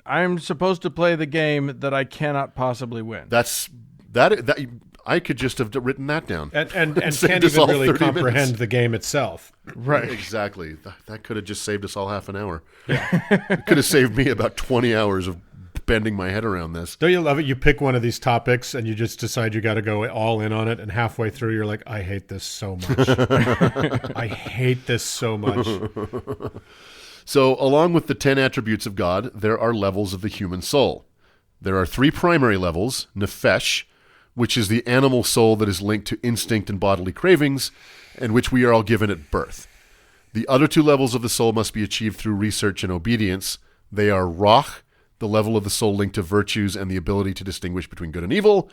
I'm supposed to play the game that I cannot possibly win. That I could just have written that down. And can't even really comprehend the game itself. Right. Exactly. That could have just saved us all half an hour. Yeah. It could have saved me about 20 hours of bending my head around this. Don't you love it? You pick one of these topics and you just decide you got to go all in on it, and halfway through you're like, I hate this so much. I hate this so much. So, along with the 10 attributes of God, there are levels of the human soul. There are 3 primary levels: Nefesh, which is the animal soul that is linked to instinct and bodily cravings, and which we are all given at birth. The other 2 levels of the soul must be achieved through research and obedience. They are Rach, the level of the soul linked to virtues and the ability to distinguish between good and evil,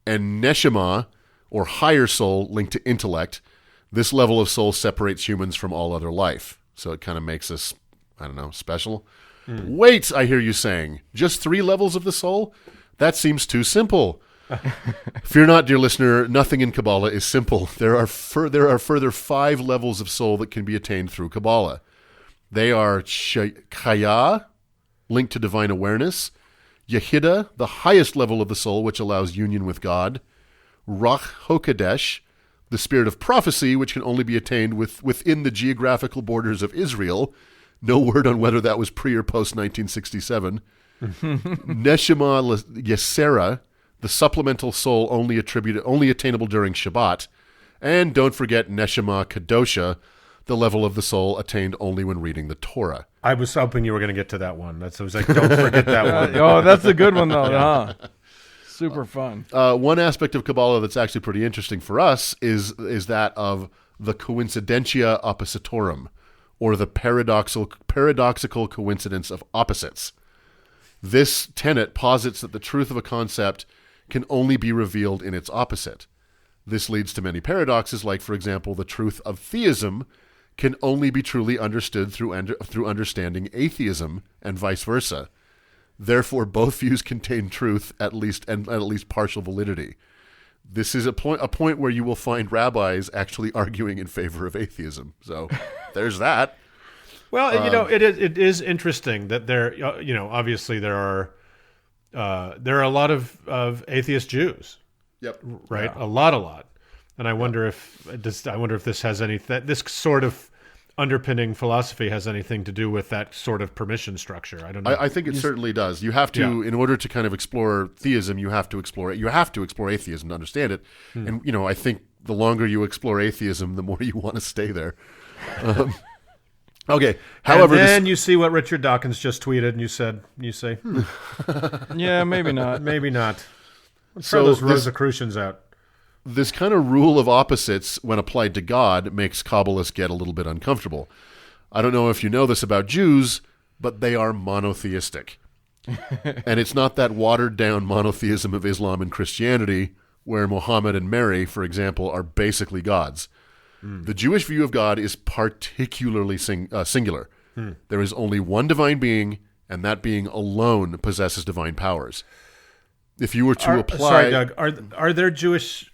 and Neshama, or higher soul, linked to intellect. This level of soul separates humans from all other life. So it kind of makes us, I don't know, special. Wait, I hear you saying, just 3 levels of the soul? That seems too simple. Fear not, dear listener, nothing in Kabbala is simple. There are further 5 levels of soul that can be attained through Kabbala. They are Chaya, linked to divine awareness; Yehida, the highest level of the soul, which allows union with God; Rach HaKodesh, the spirit of prophecy, which can only be attained within the geographical borders of Israel. No word on whether that was pre or post 1967. Neshama Yesera, the supplemental soul only attainable during Shabbat. And don't forget Neshama Kadosha, the level of the soul attained only when reading the Torah. I was hoping you were going to get to that one. I was like, don't forget that one. Oh, that's a good one, though, huh? Super fun. One aspect of Kabbalah that's actually pretty interesting for us is that of the coincidentia oppositorum, or the paradoxical coincidence of opposites. This tenet posits that the truth of a concept can only be revealed in its opposite. This leads to many paradoxes, like, for example, the truth of theism can only be truly understood through understanding atheism, and vice versa. Therefore, both views contain truth, at least partial validity. This is a point where you will find rabbis actually arguing in favor of atheism. So, there's that. Well, it is interesting that there, obviously there are a lot of atheist Jews. Yep. Right. Yeah. A lot. And I wonder if this has this sort of underpinning philosophy has anything to do with that sort of permission structure. I don't know. I think it certainly does. You have to, in order to kind of explore theism, you have to explore atheism to understand it. And, I think the longer you explore atheism, the more you want to stay there. Okay. However, and then you see what Richard Dawkins just tweeted, and you say, yeah, maybe not. Maybe not. Let's throw those Rosicrucians out. This kind of rule of opposites, when applied to God, makes Kabbalists get a little bit uncomfortable. I don't know if you know this about Jews, but they are monotheistic. And it's not that watered-down monotheism of Islam and Christianity, where Muhammad and Mary, for example, are basically gods. The Jewish view of God is particularly singular. There is only one divine being, and that being alone possesses divine powers. If you were to apply, sorry, Doug, are there Jewish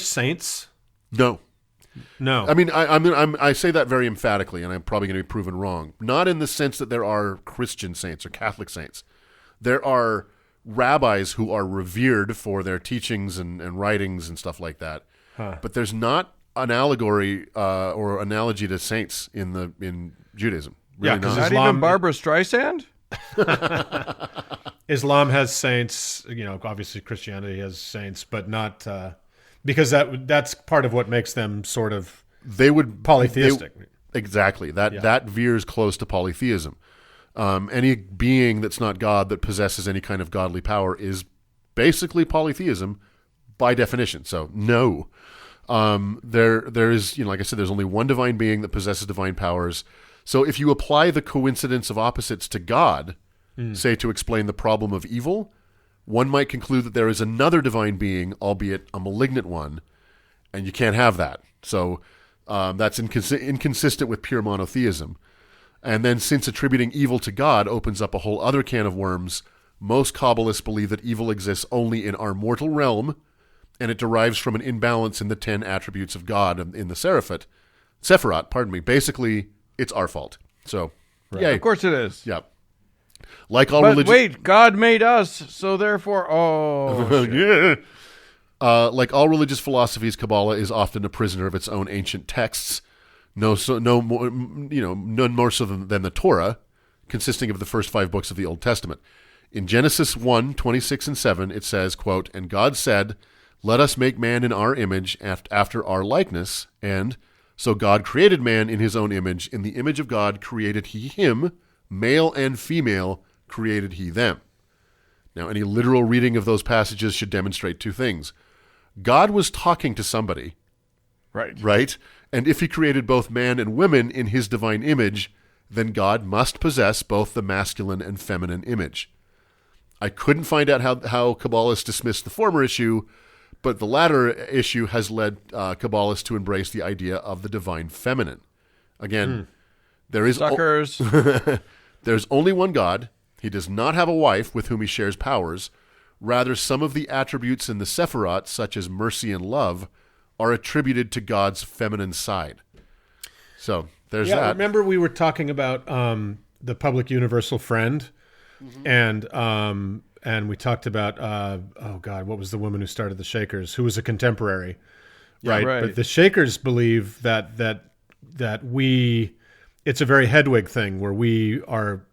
saints? No. No. I mean, I say that very emphatically, and I'm probably going to be proven wrong. Not in the sense that there are Christian saints or Catholic saints. There are rabbis who are revered for their teachings and writings and stuff like that. But there's not an allegory or analogy to saints in Judaism. Really because not even Barbara Streisand. Islam has saints, obviously Christianity has saints, but not because that's part of what makes them sort of polytheistic. Exactly. That veers close to polytheism. Any being that's not God that possesses any kind of godly power is basically polytheism by definition. So no. There is, like I said, there's only one divine being that possesses divine powers. So if you apply the coincidence of opposites to God, say to explain the problem of evil, one might conclude that there is another divine being, albeit a malignant one, and you can't have that. So that's inconsistent with pure monotheism. And then since attributing evil to God opens up a whole other can of worms, most Kabbalists believe that evil exists only in our mortal realm, and it derives from an imbalance in the 10 attributes of God in the Sephirot. Basically, it's our fault. So, yay. Of course it is. Yeah. Like all religions. Wait, God made us, so therefore, yeah. Like all religious philosophies, Kabbalah is often a prisoner of its own ancient texts. None more so than the Torah, consisting of the first 5 books of the Old Testament. In Genesis 1:26 and 7, it says, quote, "And God said, let us make man in our image after our likeness. And so God created man in his own image. In the image of God created he him, male and female created he them." Now, any literal reading of those passages should demonstrate 2 things. God was talking to somebody. Right? And if he created both man and women in his divine image, then God must possess both the masculine and feminine image. I couldn't find out how Kabbalists dismissed the former issue, but the latter issue has led Kabbalists to embrace the idea of the divine feminine. Again, there is suckers. There's only one God. He does not have a wife with whom he shares powers. Rather, some of the attributes in the Sephirot, such as mercy and love, are attributed to God's feminine side. So there's that. Remember we were talking about the public universal friend, and we talked about what was the woman who started the Shakers, who was a contemporary, right? But the Shakers believe that we, it's a very Hedwig thing where we are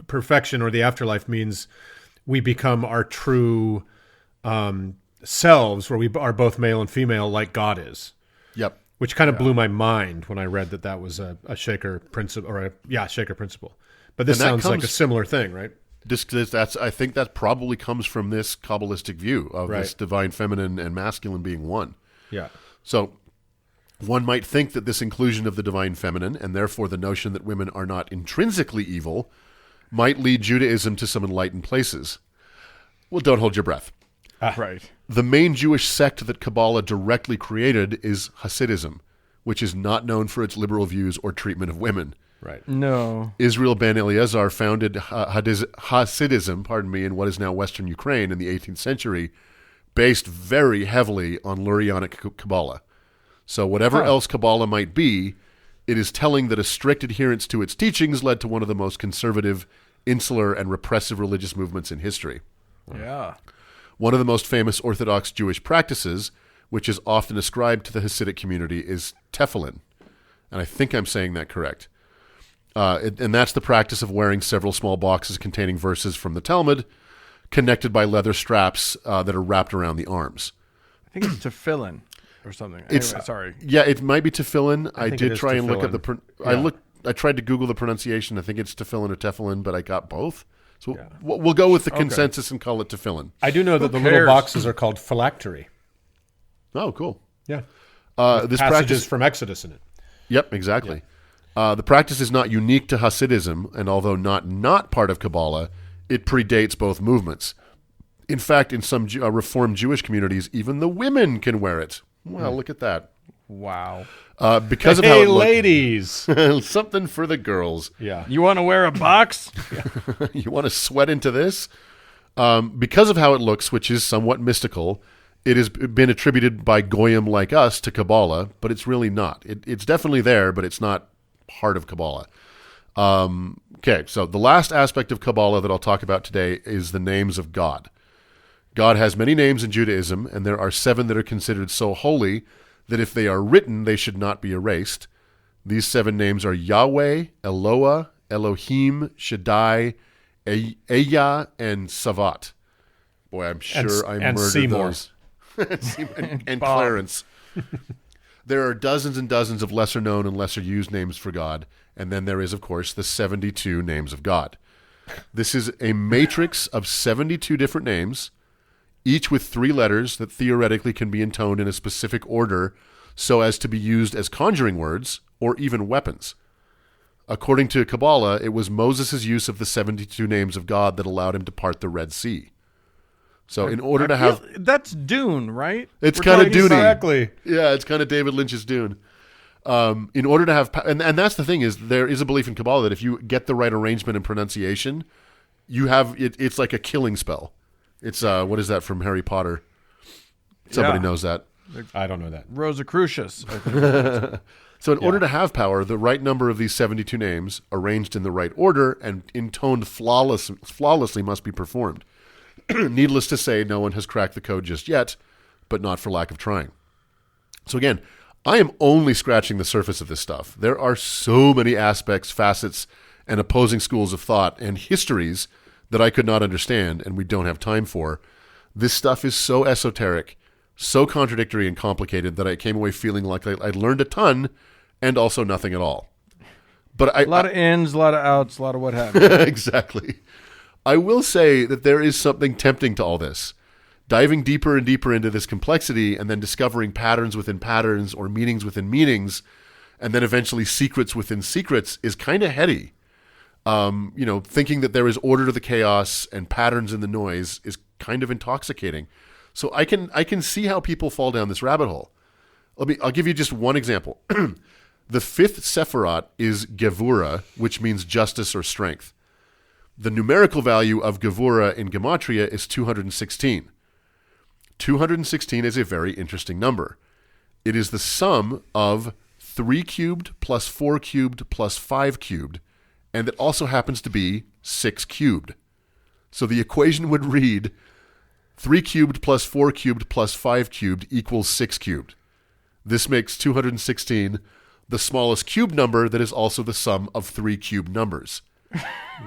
perfection, or the afterlife means we become our true selves, where we are both male and female, like God is. Yep. which kind of blew my mind when I read that was a Shaker principle, Shaker principle. But this sounds like a similar thing, right? I think that probably comes from this Kabbalistic view of this divine feminine and masculine being one. Yeah. So one might think that this inclusion of the divine feminine, and therefore the notion that women are not intrinsically evil, might lead Judaism to some enlightened places. Well, don't hold your breath. Right. The main Jewish sect that Kabbala directly created is Hasidism, which is not known for its liberal views or treatment of women. Right. No. Israel ben Eliezer founded Hasidism, in what is now Western Ukraine in the 18th century, based very heavily on Lurianic Kabbalah. So whatever else Kabbalah might be, it is telling that a strict adherence to its teachings led to one of the most conservative, insular, and repressive religious movements in history. Yeah. One of the most famous Orthodox Jewish practices, which is often ascribed to the Hasidic community, is tefillin. And I think I'm saying that correct. And that's the practice of wearing several small boxes containing verses from the Talmud, connected by leather straps that are wrapped around the arms. I think it's tefillin or something. Anyway, sorry. Yeah, it might be tefillin. I did try and look tefillin. up I tried to Google the pronunciation. I think it's tefillin or tefillin, but I got both. So we'll go with the consensus and call it tefillin. I do know that the little boxes are called phylactery. Oh, cool. Yeah. This passages practice from Exodus in it. Yep, exactly. The practice is not unique to Hasidism, and although not part of Kabbalah, it predates both movements. In fact, in some Reformed Jewish communities, even the women can wear it. Well, look at that. Wow. Because of how it ladies. something for the girls. Yeah. You want to wear a box? You want to sweat into this? Because of how it looks, which is somewhat mystical, it has been attributed by Goyim like us to Kabbalah, but it's really not. It's definitely there, but it's not part of Kabbalah. Okay, so the last aspect of Kabbalah that I'll talk about today is the names of God. God has many names in Judaism, and there are 7 that are considered so holy that if they are written, they should not be erased. These 7 names are Yahweh, Eloah, Elohim, Shaddai, Eya, and Savat. Boy, I'm sure I murdered Seymour. those. and Clarence. There are dozens and dozens of lesser known and lesser used names for God, and then there is, of course, the 72 names of God. This is a matrix of 72 different names, each with 3 letters that theoretically can be intoned in a specific order so as to be used as conjuring words or even weapons. According to Kabbalah, it was Moses' use of the 72 names of God that allowed him to part the Red Sea. So in order to have... That's Dune, right? It's kind of Dune-y. Exactly. Yeah, it's kind of David Lynch's Dune. In order to have... And that's the thing is, there is a belief in Kabbalah that if you get the right arrangement and pronunciation, you have... It's like a killing spell. It's... what is that from Harry Potter? Somebody knows that. I don't know that. Rosicrucians, I think. So in order to have power, the right number of these 72 names, arranged in the right order and intoned flawlessly must be performed. Needless to say, no one has cracked the code just yet, but not for lack of trying. So again, I am only scratching the surface of this stuff. There are so many aspects, facets, and opposing schools of thought and histories that I could not understand and we don't have time for. This stuff is so esoteric, so contradictory and complicated that I came away feeling like I'd learned a ton and also nothing at all. But a lot of ins, a lot of outs, a lot of what have you. Exactly. I will say that there is something tempting to all this. Diving deeper and deeper into this complexity and then discovering patterns within patterns or meanings within meanings and then eventually secrets within secrets is kind of heady. Thinking that there is order to the chaos and patterns in the noise is kind of intoxicating. So I can see how people fall down this rabbit hole. I'll give you just one example. The 5th Sephirot is Gevura, which means justice or strength. The numerical value of Gevura in Gematria is 216. 216 is a very interesting number. It is the sum of 3 cubed plus 4 cubed plus 5 cubed, and it also happens to be 6 cubed. So the equation would read 3 cubed plus 4 cubed plus 5 cubed equals 6 cubed. This makes 216 the smallest cube number that is also the sum of 3 cubed numbers.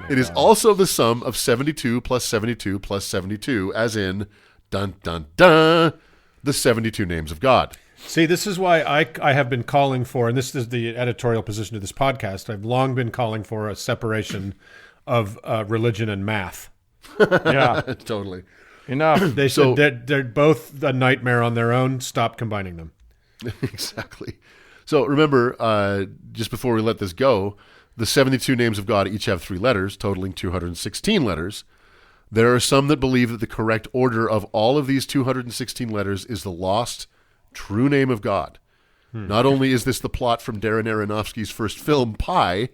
It is also the sum of 72 plus 72 plus 72, as in, dun, dun, dun, the 72 names of God. See, this is why I have been calling for, and this is the editorial position of this podcast, I've long been calling for a separation of religion and math. Yeah, Totally. enough. They said they're both a nightmare on their own. Stop combining them. Exactly. So remember, just before we let this go, the 72 names of God each have 3 letters, totaling 216 letters. There are some that believe that the correct order of all of these 216 letters is the lost, true name of God. Not only is this the plot from Darren Aronofsky's first film, Pi,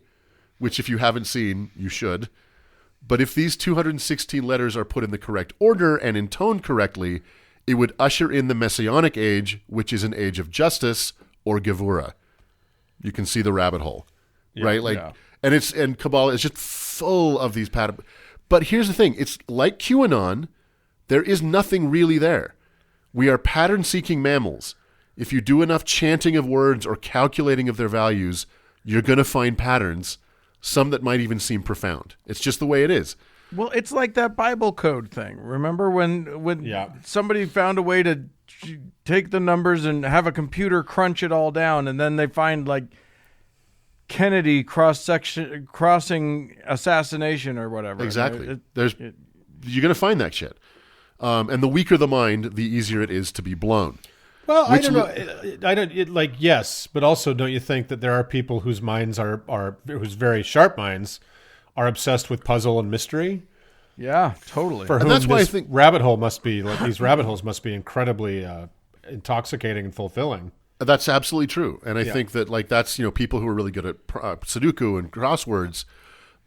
which if you haven't seen, you should, but if these 216 letters are put in the correct order and intoned correctly, it would usher in the Messianic age, which is an age of justice, or Gevurah. You can see the rabbit hole, right? And Kabbala is just full of these patterns. But here's the thing. It's like QAnon. There is nothing really there. We are pattern-seeking mammals. If you do enough chanting of words or calculating of their values, you're going to find patterns, some that might even seem profound. It's just the way it is. Well, it's like that Bible code thing. Remember when somebody found a way to take the numbers and have a computer crunch it all down, and then they find like Kennedy crossing assassination or whatever. Exactly. You're going to find that shit. And the weaker the mind, the easier it is to be blown. Well, I don't know. Yes, but also don't you think that there are people whose minds whose very sharp minds are obsessed with puzzle and mystery? Yeah, totally. For whom that's why I think rabbit hole must be these rabbit holes must be incredibly intoxicating and fulfilling. That's absolutely true. And I think that that's, people who are really good at Sudoku and crosswords,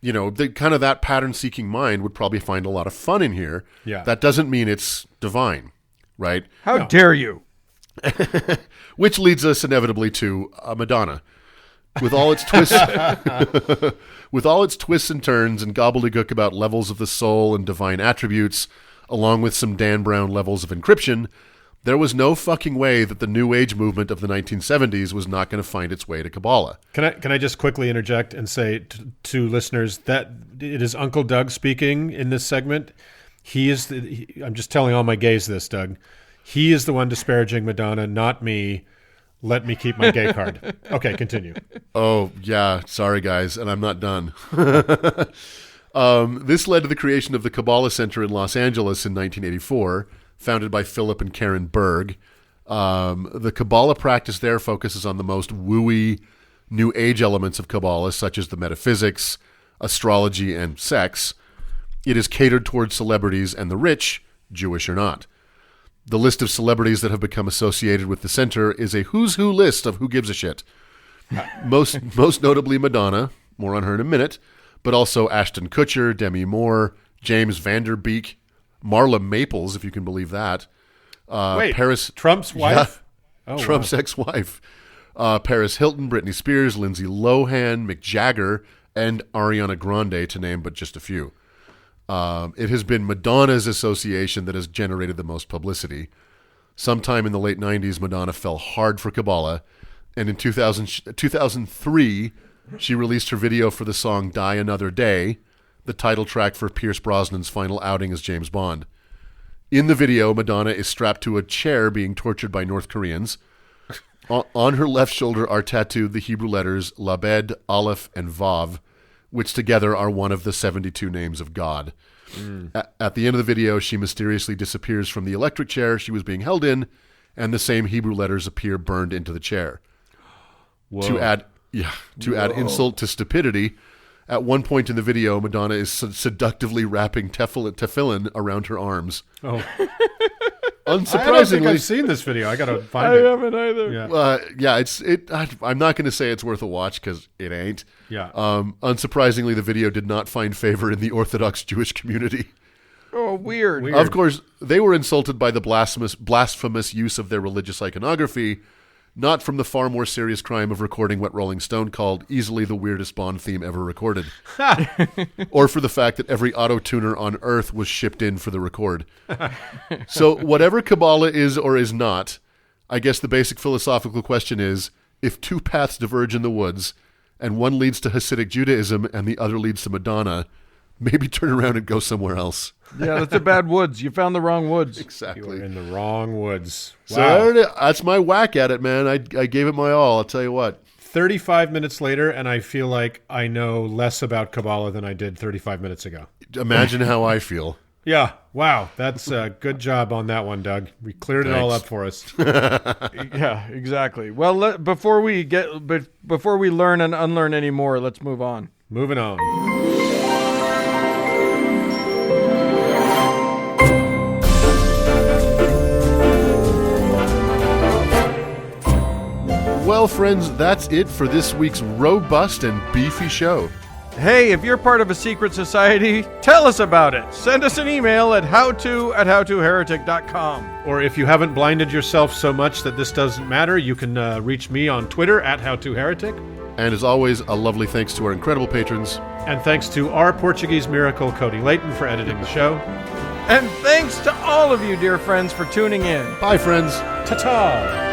that pattern-seeking mind would probably find a lot of fun in here. Yeah. That doesn't mean it's divine, right? How dare you? Which leads us inevitably to Madonna. With all its twists and turns and gobbledygook about levels of the soul and divine attributes, along with some Dan Brown levels of encryption, there was no fucking way that the New Age movement of the 1970s was not going to find its way to Kabbala. Can I just quickly interject and say to listeners that it is Uncle Doug speaking in this segment. I'm just telling all my gays this, Doug. He is the one disparaging Madonna, not me. Let me keep my gay card. Okay, continue. Oh, yeah. Sorry, guys. And I'm not done. This led to the creation of the Kabbala Center in Los Angeles in 1984, founded by Philip and Karen Berg. The Kabbala practice there focuses on the most wooey New Age elements of Kabbala, such as the metaphysics, astrology, and sex. It is catered towards celebrities and the rich, Jewish or not. The list of celebrities that have become associated with the center is a who's who list of who gives a shit. Most notably Madonna, more on her in a minute, but also Ashton Kutcher, Demi Moore, James Van Der Beek, Marla Maples, if you can believe that. Paris, Trump's wife? Yeah, Trump's ex-wife. Paris Hilton, Britney Spears, Lindsay Lohan, Mick Jagger, and Ariana Grande, to name but just a few. It has been Madonna's association that has generated the most publicity. Sometime in the late 90s, Madonna fell hard for Kabbala, and in 2003, she released her video for the song Die Another Day, the title track for Pierce Brosnan's final outing as James Bond. In the video, Madonna is strapped to a chair being tortured by North Koreans. On her left shoulder are tattooed the Hebrew letters Labed, Aleph, and Vav, which together are one of the 72 names of God. At the end of the video, she mysteriously disappears from the electric chair she was being held in, and the same Hebrew letters appear burned into the chair. Whoa. To add insult to stupidity, at one point in the video, Madonna is seductively wrapping tefillin around her arms. Oh. Unsurprisingly, I don't think I've seen this video. I gotta find it. I haven't either. Yeah. I'm not going to say it's worth a watch because it ain't. Yeah. Unsurprisingly, the video did not find favor in the Orthodox Jewish community. Oh, weird. Of course, they were insulted by the blasphemous use of their religious iconography, not from the far more serious crime of recording what Rolling Stone called easily the weirdest Bond theme ever recorded, or for the fact that every auto-tuner on Earth was shipped in for the record. So whatever Kabbala is or is not, I guess the basic philosophical question is, if two paths diverge in the woods, and one leads to Hasidic Judaism and the other leads to Madonna, maybe turn around and go somewhere else. Yeah, that's a bad woods. You found the wrong woods. You Exactly. were in the wrong woods. So Wow. that's my whack at it, man. I gave it my all. I'll tell you what. 35 minutes later, and I feel like I know less about Kabbala than I did 35 minutes ago. Imagine how I feel. Yeah. Wow. That's a good job on that one, Doug. We cleared it all Thanks. up for us. Yeah, exactly. Well, before we learn and unlearn any more, let's move on. Moving on. Well, friends, that's it for this week's robust and beefy show. Hey, if you're part of a secret society, tell us about it. Send us an email at howto@howtoheretic.com. Or if you haven't blinded yourself so much that this doesn't matter, you can reach me on Twitter at HowToHeretic. And as always, a lovely thanks to our incredible patrons. And thanks to our Portuguese miracle, Cody Layton, for editing the show. And thanks to all of you, dear friends, for tuning in. Bye, friends. Ta-ta!